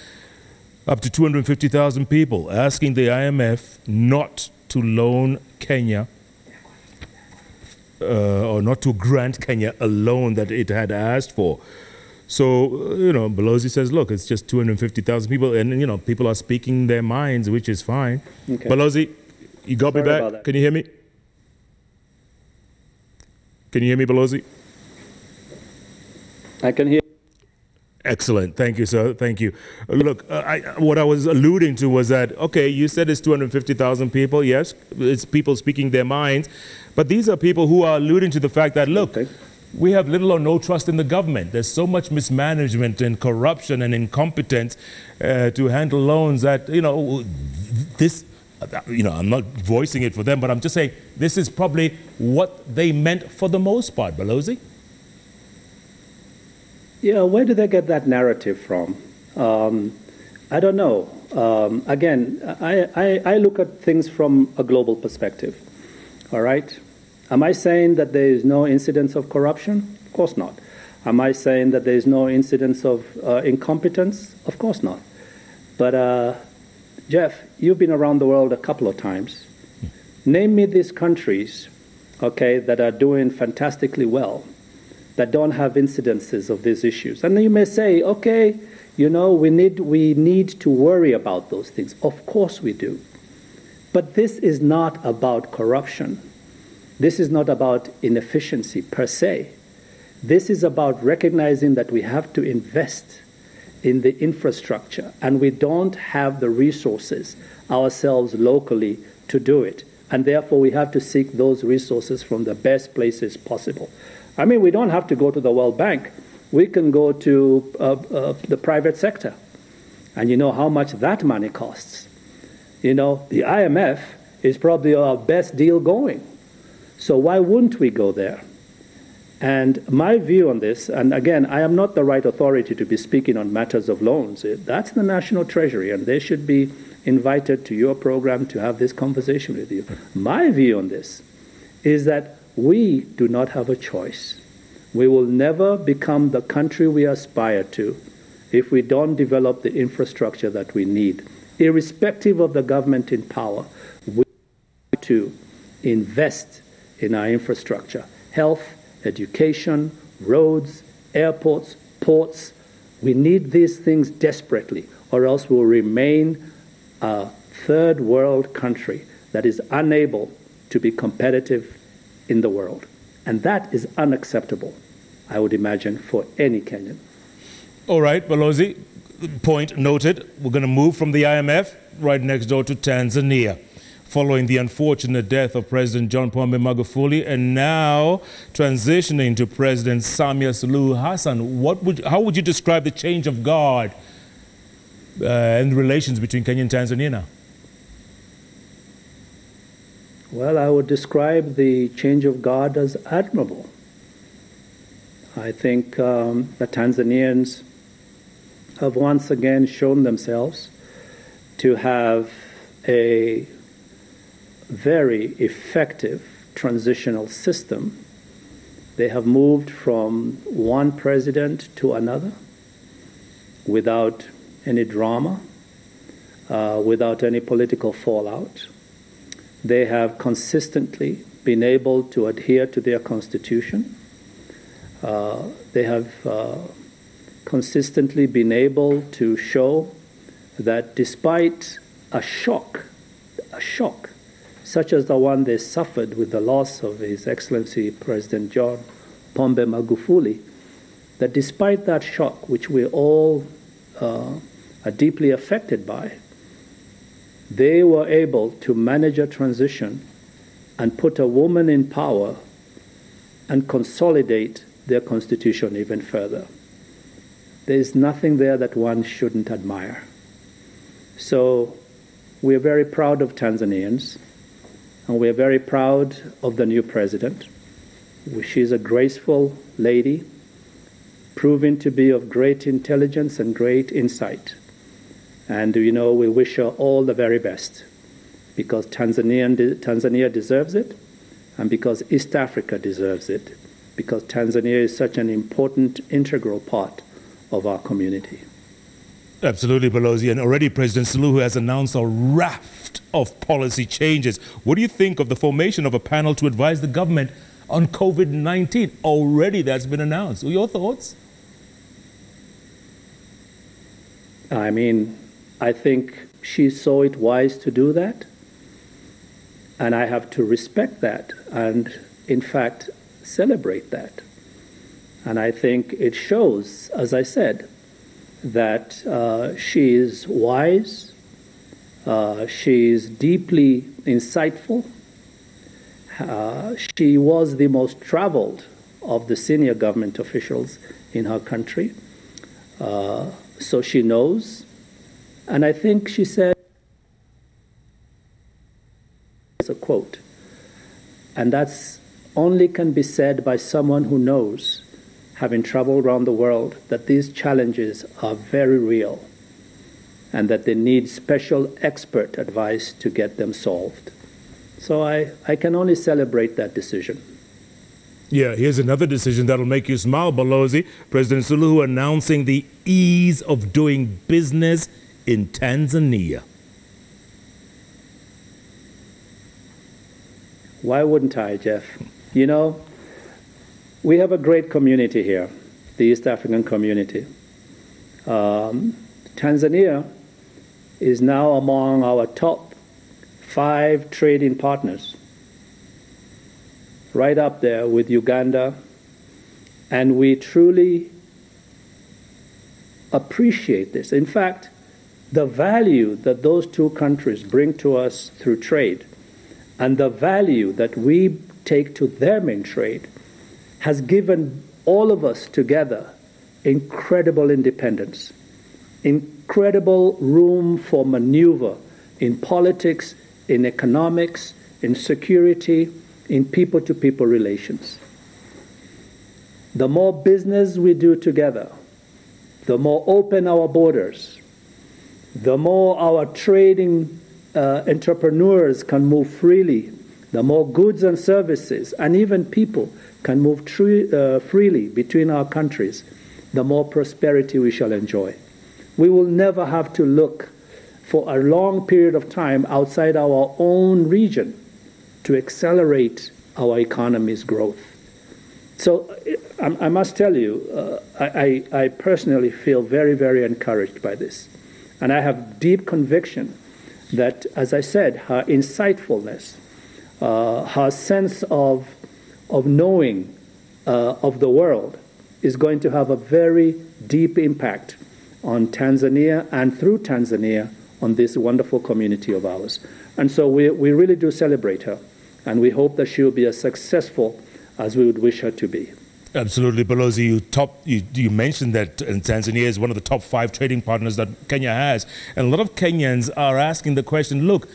Up to 250,000 people asking the IMF not to loan Kenya or not to grant Kenya a loan that it had asked for. So, Balozi says, look, it's just 250,000 people, and, people are speaking their minds, which is fine. Okay. Balozi, you got me back? Can you hear me? Can you hear me, Balozi? I can hear. Excellent. Thank you, sir. Thank you. Look, what I was alluding to was that, okay, you said it's 250,000 people. Yes, it's people speaking their minds. But these are people who are alluding to the fact that, look, we have little or no trust in the government. There's so much mismanagement and corruption and incompetence to handle loans that, I'm not voicing it for them, but I'm just saying this is probably what they meant for the most part, Balozi. Yeah, where do they get that narrative from? I don't know. Again, I look at things from a global perspective, all right? Am I saying that there is no incidence of corruption? Of course not. Am I saying that there is no incidence of incompetence? Of course not. But, Jeff, you've been around the world a couple of times. Name me these countries, okay, that are doing fantastically well, that don't have incidences of these issues. And you may say, okay, we need to worry about those things. Of course we do. But this is not about corruption. This is not about inefficiency per se. This is about recognizing that we have to invest in the infrastructure, and we don't have the resources ourselves locally to do it. And therefore, we have to seek those resources from the best places possible. I mean, we don't have to go to the World Bank. We can go to the private sector. And you know how much that money costs. You know, the IMF is probably our best deal going. So why wouldn't we go there? And my view on this, and again, I am not the right authority to be speaking on matters of loans. That's the National Treasury, and they should be invited to your program to have this conversation with you. My view on this is that we do not have a choice. We will never become the country we aspire to if we don't develop the infrastructure that we need. Irrespective of the government in power, we have to invest in our infrastructure. Health, education, roads, airports, ports. We need these things desperately, or else we'll remain a third world country that is unable to be competitive in the world. And that is unacceptable, I would imagine, for any Kenyan. All right, Balozi, point noted. We're going to move from the IMF right next door to Tanzania, following the unfortunate death of President John Pombe Magufuli, and now transitioning to President Samia Suluhu Hassan. How would you describe the change of guard and relations between Kenya and Tanzania now? Well, I would describe the change of guard as admirable. I think the Tanzanians have once again shown themselves to have a very effective transitional system. They have moved from one president to another without any drama, without any political fallout. They have consistently been able to adhere to their constitution. They have consistently been able to show that despite a shock such as the one they suffered with the loss of His Excellency President John Pombe Magufuli, that despite that shock, which we all are deeply affected by, they were able to manage a transition and put a woman in power and consolidate their constitution even further. There is nothing there that one shouldn't admire. So we're very proud of Tanzanians, and we're very proud of the new president. She's a graceful lady, proven to be of great intelligence and great insight. And, you know, we wish her all the very best, because Tanzania deserves it, and because East Africa deserves it, because Tanzania is such an important, integral part of our community. Absolutely, Balozi. And already President Suluhu has announced a raft of policy changes. What do you think of the formation of a panel to advise the government on COVID-19? Already that's been announced. Your thoughts? I mean, I think she saw it wise to do that, and I have to respect that and, in fact, celebrate that. And I think it shows, as I said, that she is wise, she is deeply insightful. She was the most traveled of the senior government officials in her country. So she knows. And I think she said, it's a quote, and that's only can be said by someone who knows, having traveled around the world, that these challenges are very real and that they need special expert advice to get them solved. So I can only celebrate that decision. Yeah, here's another decision that'll make you smile, Balozi. President Suluhu announcing the ease of doing business in Tanzania. Why wouldn't I, Jeff? You know, we have a great community here, the East African community. Tanzania is now among our top 5 trading partners. right up there with Uganda, and we truly appreciate this. In fact, the value that those two countries bring to us through trade and the value that we take to them in trade has given all of us together incredible independence, incredible room for maneuver in politics, in economics, in security, in people-to-people relations. The more business we do together, the more open our borders, the more our trading entrepreneurs can move freely, the more goods and services and even people can move freely between our countries, the more prosperity we shall enjoy. We will never have to look for a long period of time outside our own region to accelerate our economy's growth. So I must tell you, I personally feel very, very encouraged by this. And I have deep conviction that, as I said, her insightfulness, her sense of knowing of the world is going to have a very deep impact on Tanzania and through Tanzania on this wonderful community of ours. And so we really do celebrate her, and we hope that she will be as successful as we would wish her to be. Absolutely. Balozi, you mentioned that Tanzania is one of the top 5 trading partners that Kenya has. And a lot of Kenyans are asking the question, look,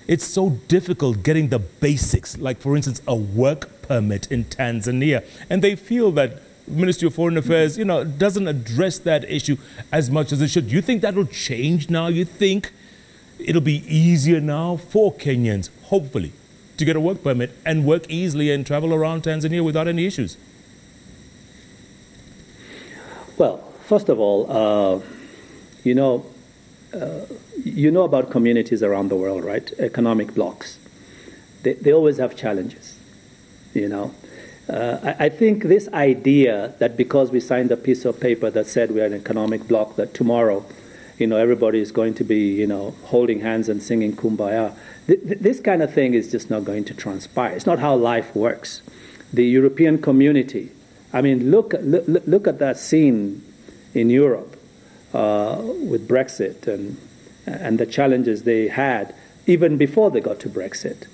it's so difficult getting the basics, like, for instance, a work permit in Tanzania. And they feel that Ministry of Foreign Affairs, doesn't address that issue as much as it should. Do you think that will change now? You think it'll be easier now for Kenyans, hopefully, to get a work permit and work easily and travel around Tanzania without any issues? Well, first of all, you know about communities around the world, right? Economic blocks. They always have challenges, I think this idea that because we signed a piece of paper that said we are an economic bloc, that tomorrow, everybody is going to be, holding hands and singing Kumbaya, this kind of thing is just not going to transpire. It's not how life works. The European community, I mean, look at that scene in Europe with Brexit and the challenges they had even before they got to Brexit.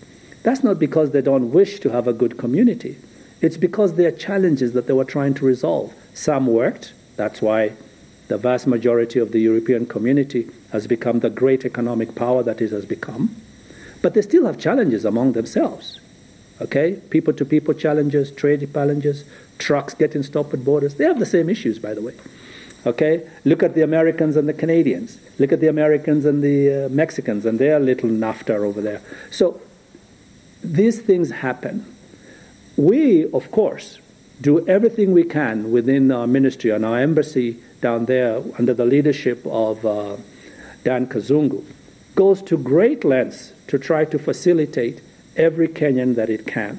That's not because they don't wish to have a good community. It's because there are challenges that they were trying to resolve. Some worked. That's why the vast majority of the European community has become the great economic power that it has become. But they still have challenges among themselves. Okay? People-to-people challenges, trade challenges, trucks getting stopped at borders. They have the same issues, by the way. Okay? Look at the Americans and the Canadians. Look at the Americans and the Mexicans and their little NAFTA over there. So these things happen. We, of course, do everything we can within our ministry and our embassy down there under the leadership of Dan Kazungu, goes to great lengths to try to facilitate every Kenyan that it can.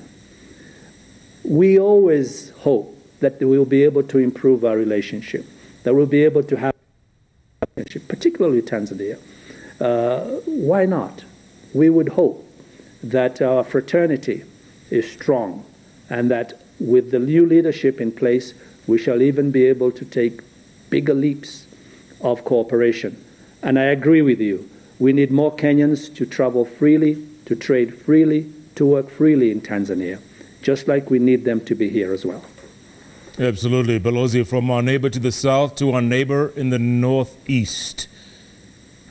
We always hope that we will be able to improve our relationship, that we'll be able to have a relationship, particularly with Tanzania. Why not? We would hope that our fraternity is strong, and that with the new leadership in place, we shall even be able to take bigger leaps of cooperation. And I agree with you. We need more Kenyans to travel freely, to trade freely, to work freely in Tanzania, just like we need them to be here as well. Absolutely. Balozi, from our neighbor to the south to our neighbor in the northeast.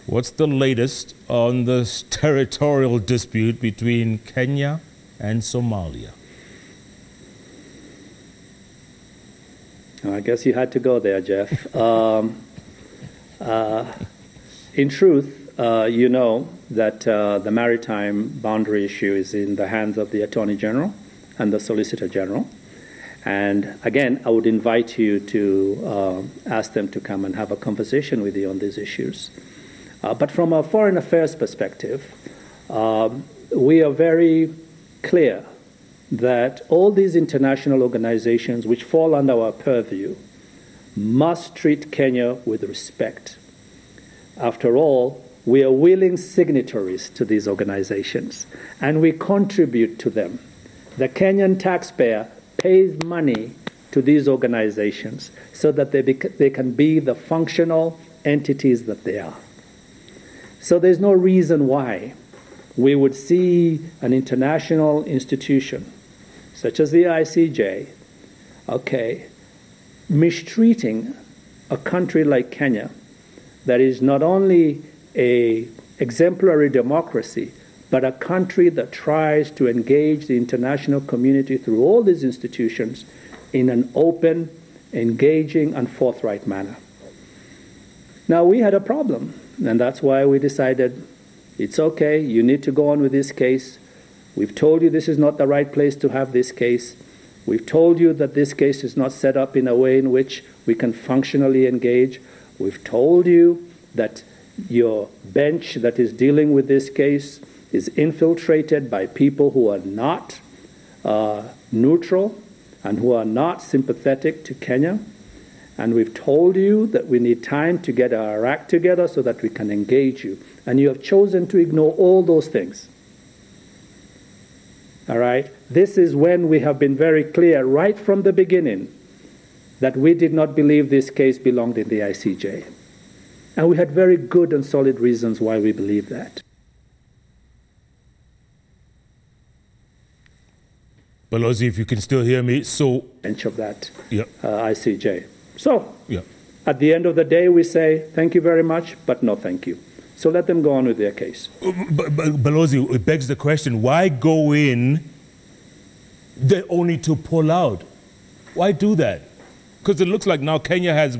What's the latest on this territorial dispute between Kenya and Somalia? I guess you had to go there, Jeff. In truth, you know that the maritime boundary issue is in the hands of the Attorney General and the Solicitor General. And again, I would invite you to ask them to come and have a conversation with you on these issues. But from a foreign affairs perspective, we are very clear that all these international organizations which fall under our purview must treat Kenya with respect. After all, we are willing signatories to these organizations, and we contribute to them. The Kenyan taxpayer pays money to these organizations so that they can be the functional entities that they are. So there's no reason why we would see an international institution such as the ICJ, mistreating a country like Kenya that is not only an exemplary democracy, but a country that tries to engage the international community through all these institutions in an open, engaging, and forthright manner. Now, we had a problem, and that's why we decided, it's okay, you need to go on with this case. We've told you this is not the right place to have this case. We've told you that this case is not set up in a way in which we can functionally engage. We've told you that your bench that is dealing with this case is infiltrated by people who are not neutral and who are not sympathetic to Kenya. And we've told you that we need time to get our act together so that we can engage you. And you have chosen to ignore all those things. All right? This is when we have been very clear right from the beginning that we did not believe this case belonged in the ICJ. And we had very good and solid reasons why we believed that. Balozi, if you can still hear me, so... Bench of that yep. ICJ. So, yep. At the end of the day, we say, thank you very much, but no thank you. So let them go on with their case. Balozi, it begs the question, why go in only to pull out? Why do that? Because it looks like now Kenya has,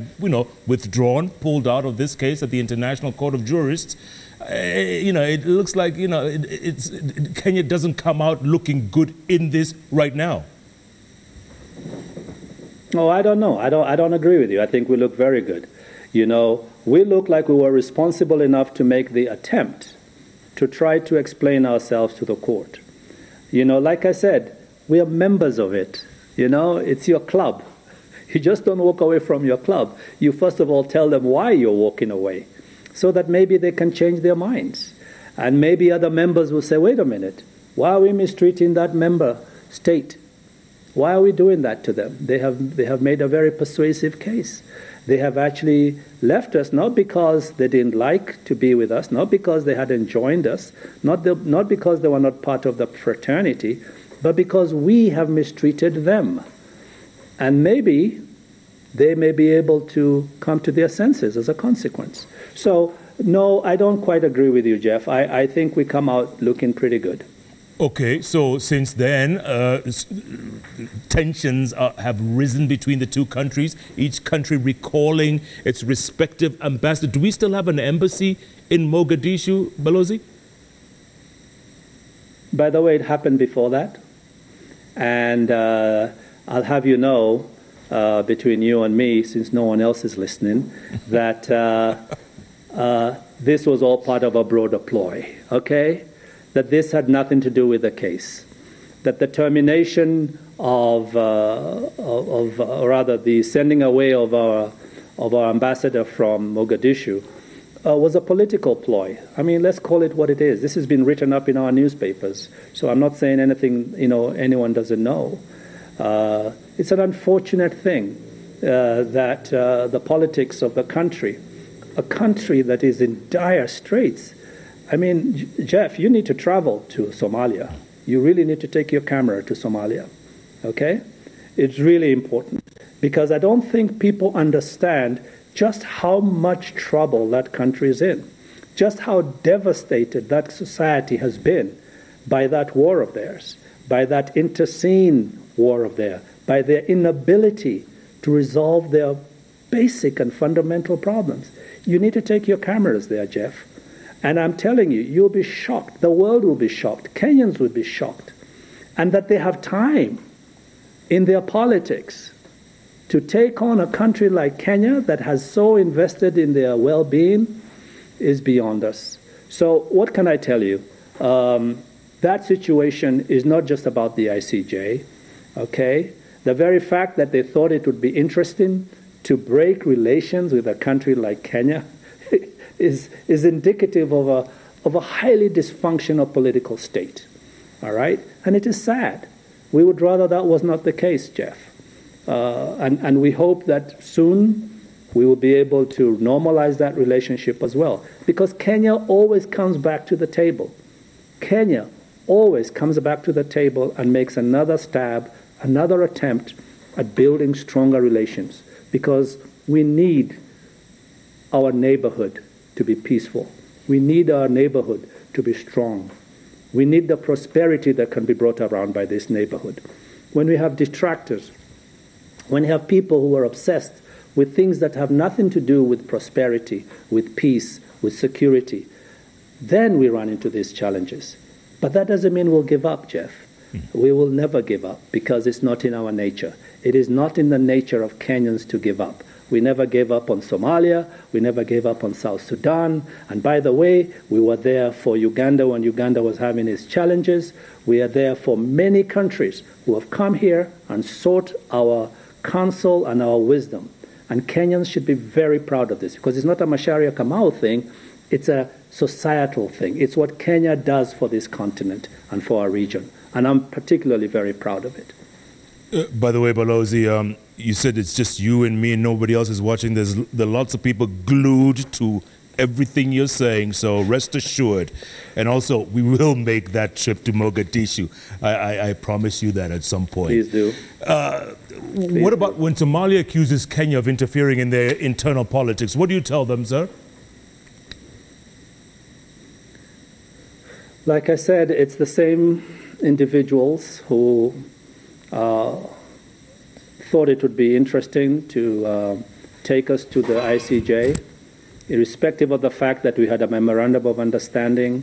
withdrawn, pulled out of this case at the International Court of Jurists. It looks like, Kenya doesn't come out looking good in this right now. Oh, I don't know. I don't agree with you. I think we look very good. We look like we were responsible enough to make the attempt to try to explain ourselves to the court. Like I said, we are members of it. It's your club. You just don't walk away from your club. You first of all tell them why you're walking away, so that maybe they can change their minds. And maybe other members will say, wait a minute, why are we mistreating that member state? Why are we doing that to them? They have made a very persuasive case. They have actually left us not because they didn't like to be with us, not because they hadn't joined us, not because they were not part of the fraternity, but because we have mistreated them. And maybe they may be able to come to their senses as a consequence. So, no, I don't quite agree with you, Jeff. I think we come out looking pretty good. Okay, so since then, tensions have risen between the two countries, each country recalling its respective ambassador. Do we still have an embassy in Mogadishu, Balozi? By the way, it happened before that. And I'll have you know, between you and me, since no one else is listening, that this was all part of a broader ploy, okay? That this had nothing to do with the case. That the termination or rather the sending away of our ambassador from Mogadishu was a political ploy. I mean, let's call it what it is. This has been written up in our newspapers, so I'm not saying anything anyone doesn't know. It's an unfortunate thing that the politics of the country, a country that is in dire straits. I mean, Jeff, you need to travel to Somalia. You really need to take your camera to Somalia, okay? It's really important because I don't think people understand just how much trouble that country is in, just how devastated that society has been by that war of theirs, by that interscene war of theirs, by their inability to resolve their basic and fundamental problems. You need to take your cameras there, Jeff. And I'm telling you, you'll be shocked. The world will be shocked. Kenyans will be shocked. And that they have time in their politics to take on a country like Kenya that has so invested in their well-being is beyond us. So what can I tell you? That situation is not just about the ICJ, okay? The very fact that they thought it would be interesting to break relations with a country like Kenya is indicative of a highly dysfunctional political state, all right? And it is sad We would rather that was not the case, Jeff. And we hope that soon we will be able to normalize that relationship as well. Because Kenya always comes back to the table. Kenya always comes back to the table and makes another stab, another attempt at building stronger relations. Because we need our neighborhood to be peaceful. We need our neighborhood to be strong. We need the prosperity that can be brought around by this neighborhood. When we have detractors, when you have people who are obsessed with things that have nothing to do with prosperity, with peace, with security, then we run into these challenges. But that doesn't mean we'll give up, Jeff. We will never give up because it's not in our nature. It is not in the nature of Kenyans to give up. We never gave up on Somalia. We never gave up on South Sudan. And by the way, we were there for Uganda when Uganda was having its challenges. We are there for many countries who have come here and sought our counsel and our wisdom. And Kenyans should be very proud of this because it's not a Macharia Kamau thing. It's a societal thing. It's what Kenya does for this continent and for our region. And I'm particularly very proud of it. By the way, Balozi, you said it's just you and me and nobody else is watching. There are lots of people glued to everything you're saying, so rest assured. And also, we will make that trip to Mogadishu. I promise you that at some point. Please do. What about when Somalia accuses Kenya of interfering in their internal politics? What do you tell them, sir? Like I said, it's the same individuals who thought it would be interesting to take us to the ICJ, irrespective of the fact that we had a memorandum of understanding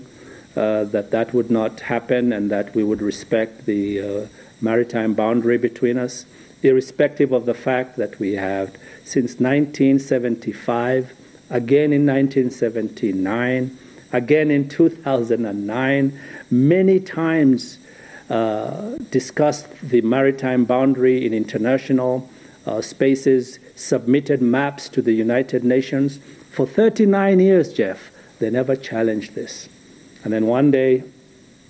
that would not happen and that we would respect the maritime boundary between us, irrespective of the fact that we have, since 1975, again in 1979, again in 2009, many times discussed the maritime boundary in international spaces, submitted maps to the United Nations. For 39 years, Jeff, they never challenged this. And then one day,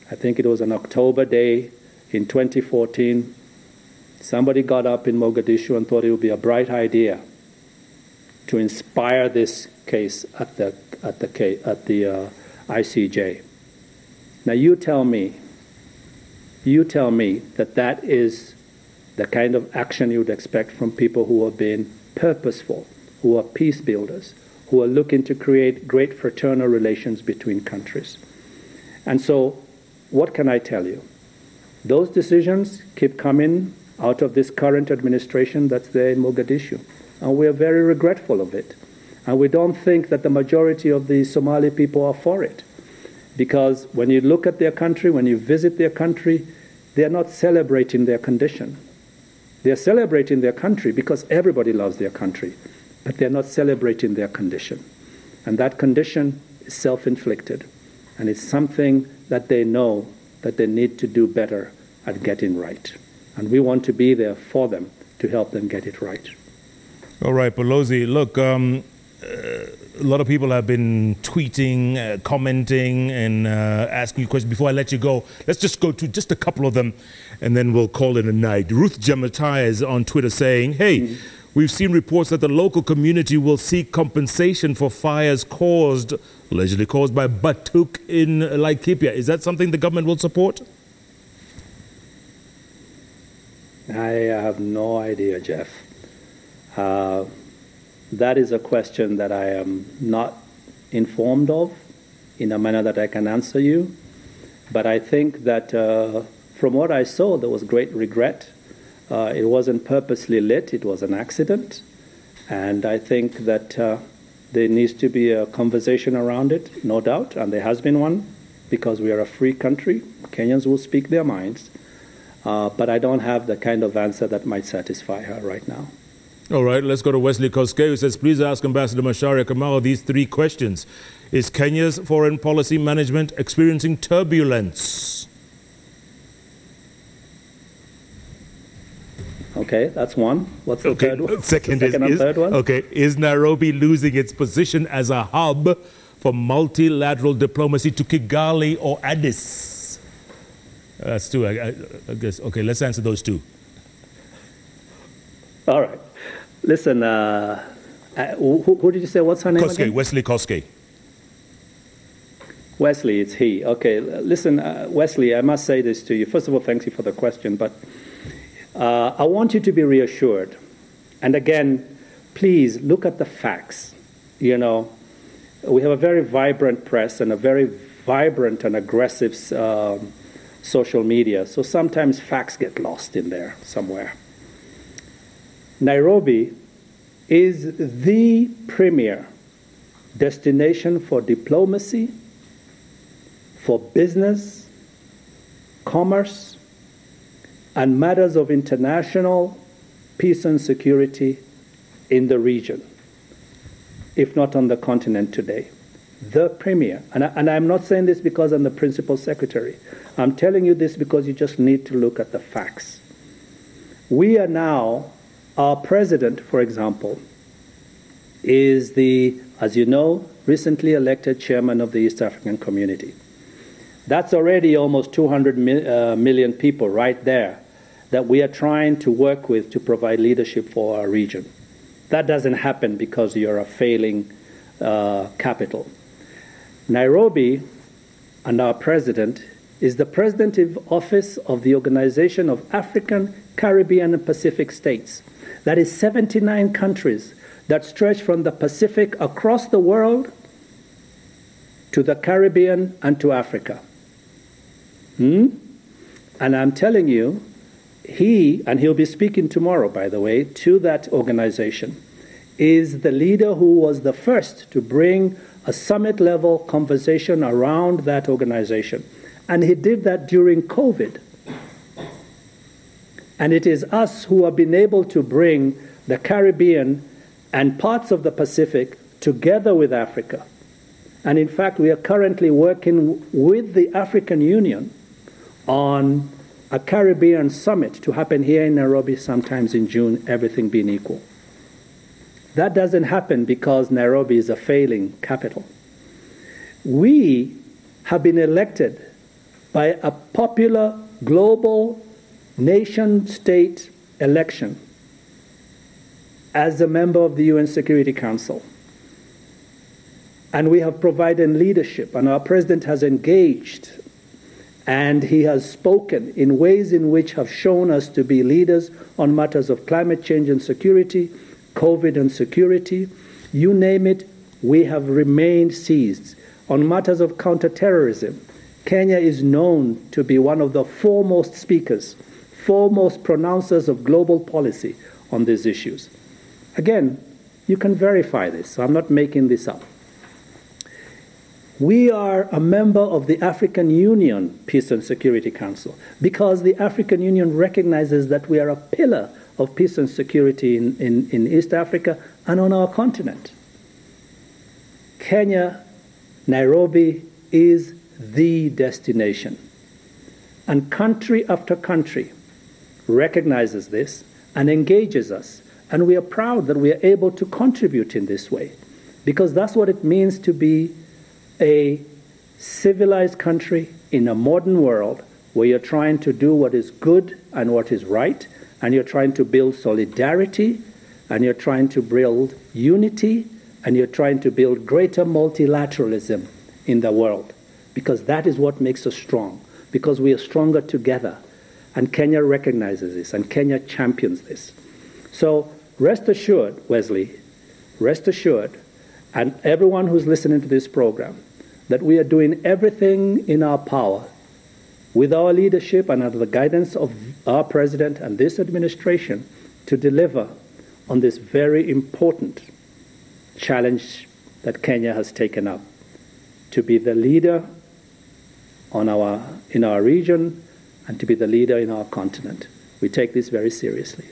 I think it was an October day in 2014, somebody got up in Mogadishu and thought it would be a bright idea to inspire this case at the ICJ. Now you tell me that that is the kind of action you would expect from people who are being purposeful, who are peace builders, who are looking to create great fraternal relations between countries. And so, what can I tell you? Those decisions keep coming out of this current administration that's there in Mogadishu, and we are very regretful of it. And we don't think that the majority of the Somali people are for it. Because when you look at their country, when you visit their country, they are not celebrating their condition. They are celebrating their country because everybody loves their country, but they're not celebrating their condition. And that condition is self-inflicted, and it's something that they know that they need to do better at getting right. And we want to be there for them to help them get it right. All right, Balozi, look, a lot of people have been tweeting, commenting, and asking you questions. Before I let you go, let's just go to just a couple of them, and then we'll call it a night. Ruth Jamatai is on Twitter saying, hey, we've seen reports that the local community will seek compensation for fires allegedly caused by Batuk in Laikipia. Is that something the government will support? I have no idea, Jeff. That is a question that I am not informed of in a manner that I can answer you. But I think that from what I saw, there was great regret. It wasn't purposely lit, it was an accident. And I think that there needs to be a conversation around it, no doubt, and there has been one, because we are a free country. Kenyans will speak their minds. But I don't have the kind of answer that might satisfy her right now. All right, let's go to Wesley Koske, who says, please ask Ambassador Macharia Kamau these three questions. Is Kenya's foreign policy management experiencing turbulence? Okay, that's one. What's the third one? Second and third one? Okay, is Nairobi losing its position as a hub for multilateral diplomacy to Kigali or Addis? That's two, I guess. Okay, let's answer those two. All right. Listen, who did you say? What's her name again? Wesley Koskei. Wesley, it's he. Okay, listen, Wesley, I must say this to you. First of all, thank you for the question, but I want you to be reassured. And again, please look at the facts. You know, we have a very vibrant press and a very vibrant and aggressive social media, so sometimes facts get lost in there somewhere. Nairobi is the premier destination for diplomacy, for business, commerce, and matters of international peace and security in the region, if not on the continent today. The premier. And I'm not saying this because I'm the principal secretary. I'm telling you this because you just need to look at the facts. We are now, our president, for example, is the, as you know, recently elected chairman of the East African Community. That's already almost 200 million people right there that we are trying to work with to provide leadership for our region. That doesn't happen because you're a failing capital. Nairobi, and our president, is the president office of the Organization of African, Caribbean, and Pacific States. That is 79 countries that stretch from the Pacific across the world to the Caribbean and to Africa. And I'm telling you, and he'll be speaking tomorrow, by the way, to that organization, is the leader who was the first to bring a summit-level conversation around that organization. And he did that during COVID. And it is us who have been able to bring the Caribbean and parts of the Pacific together with Africa. And in fact, we are currently working with the African Union on a Caribbean summit to happen here in Nairobi sometimes in June, everything being equal. That doesn't happen because Nairobi is a failing capital. We have been elected by a popular global nation-state election as a member of the UN Security Council. And we have provided leadership, and our president has engaged, and he has spoken in ways in which have shown us to be leaders on matters of climate change and security, COVID and security. You name it, we have remained seized. On matters of counterterrorism, Kenya is known to be one of the foremost speakers, foremost pronouncers of global policy on these issues. Again, you can verify this, so I'm not making this up. We are a member of the African Union Peace and Security Council because the African Union recognizes that we are a pillar of peace and security in East Africa and on our continent. Kenya, Nairobi is the destination. And country after country recognizes this and engages us. And we are proud that we are able to contribute in this way because that's what it means to be a civilized country in a modern world where you're trying to do what is good and what is right, and you're trying to build solidarity, and you're trying to build unity, and you're trying to build greater multilateralism in the world, because that is what makes us strong, because we are stronger together. And Kenya recognizes this, and Kenya champions this. So rest assured, Wesley, rest assured, and everyone who's listening to this program, that we are doing everything in our power with our leadership and under the guidance of our president and this administration to deliver on this very important challenge that Kenya has taken up, to be the leader in our region and to be the leader in our continent. We take this very seriously.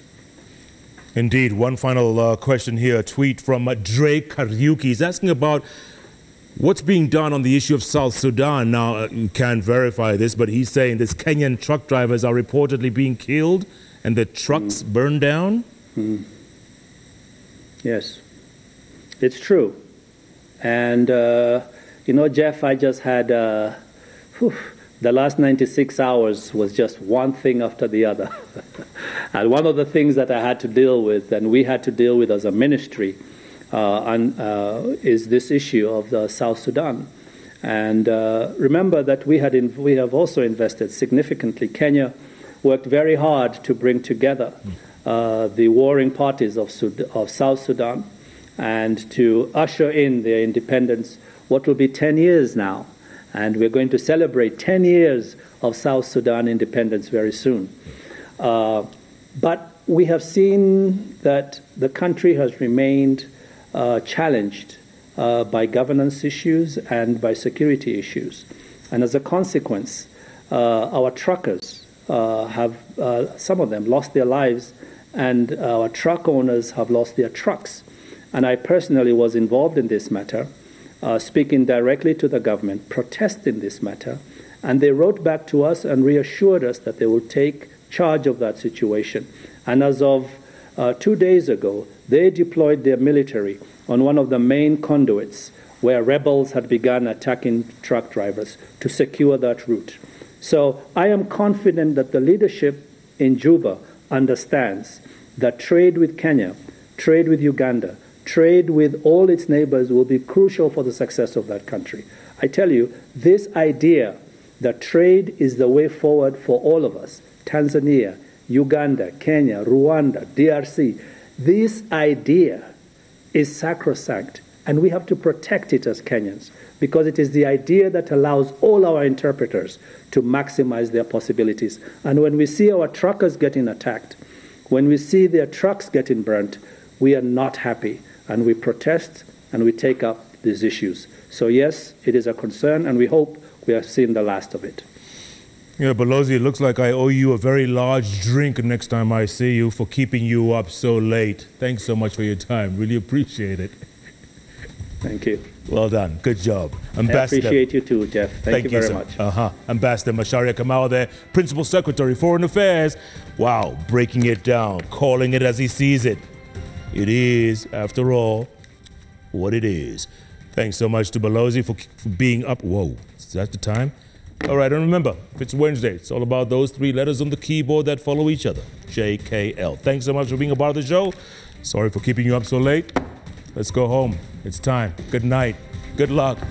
Indeed. One final question here, a tweet from Dre Kariuki. He's asking about what's being done on the issue of South Sudan. Now, you can't verify this, but he's saying this Kenyan truck drivers are reportedly being killed and the trucks burned down. Yes, it's true. And, you know, Jeff, I just had the last 96 hours was just one thing after the other. And one of the things that I had to deal with, and we had to deal with as a ministry, is this issue of the South Sudan. And remember that we have also invested significantly. Kenya worked very hard to bring together the warring parties of South Sudan and to usher in their independence, what will be 10 years now. And we're going to celebrate 10 years of South Sudan independence very soon. But we have seen that the country has remained challenged by governance issues and by security issues. And as a consequence, our truckers have, some of them, lost their lives, and our truck owners have lost their trucks. And I personally was involved in this matter, speaking directly to the government, protesting this matter, and they wrote back to us and reassured us that they will take charge of that situation. And as of 2 days ago, they deployed their military on one of the main conduits where rebels had begun attacking truck drivers to secure that route. So I am confident that the leadership in Juba understands that trade with Kenya, trade with Uganda, trade with all its neighbors will be crucial for the success of that country. I tell you, this idea that trade is the way forward for all of us, Tanzania, Uganda, Kenya, Rwanda, DRC, this idea is sacrosanct, and we have to protect it as Kenyans, because it is the idea that allows all our interpreters to maximize their possibilities. And when we see our truckers getting attacked, when we see their trucks getting burnt, we are not happy, and we protest and we take up these issues. So yes, it is a concern, and we hope we have seen the last of it. Yeah, Balozi, it looks like I owe you a very large drink next time I see you for keeping you up so late. Thanks so much for your time. Really appreciate it. Thank you. Well done. Good job. Ambassador. I appreciate you too, Jeff. Thank you very much. Ambassador Macharia Kamau there, Principal Secretary, Foreign Affairs. Wow, breaking it down, calling it as he sees it. It is, after all, what it is. Thanks so much to Balozi for being up. Whoa, is that the time? All right, and remember, if it's Wednesday, it's all about those 3 letters on the keyboard that follow each other, JKL. Thanks so much for being a part of the show. Sorry for keeping you up so late. Let's go home. It's time. Good night. Good luck. God.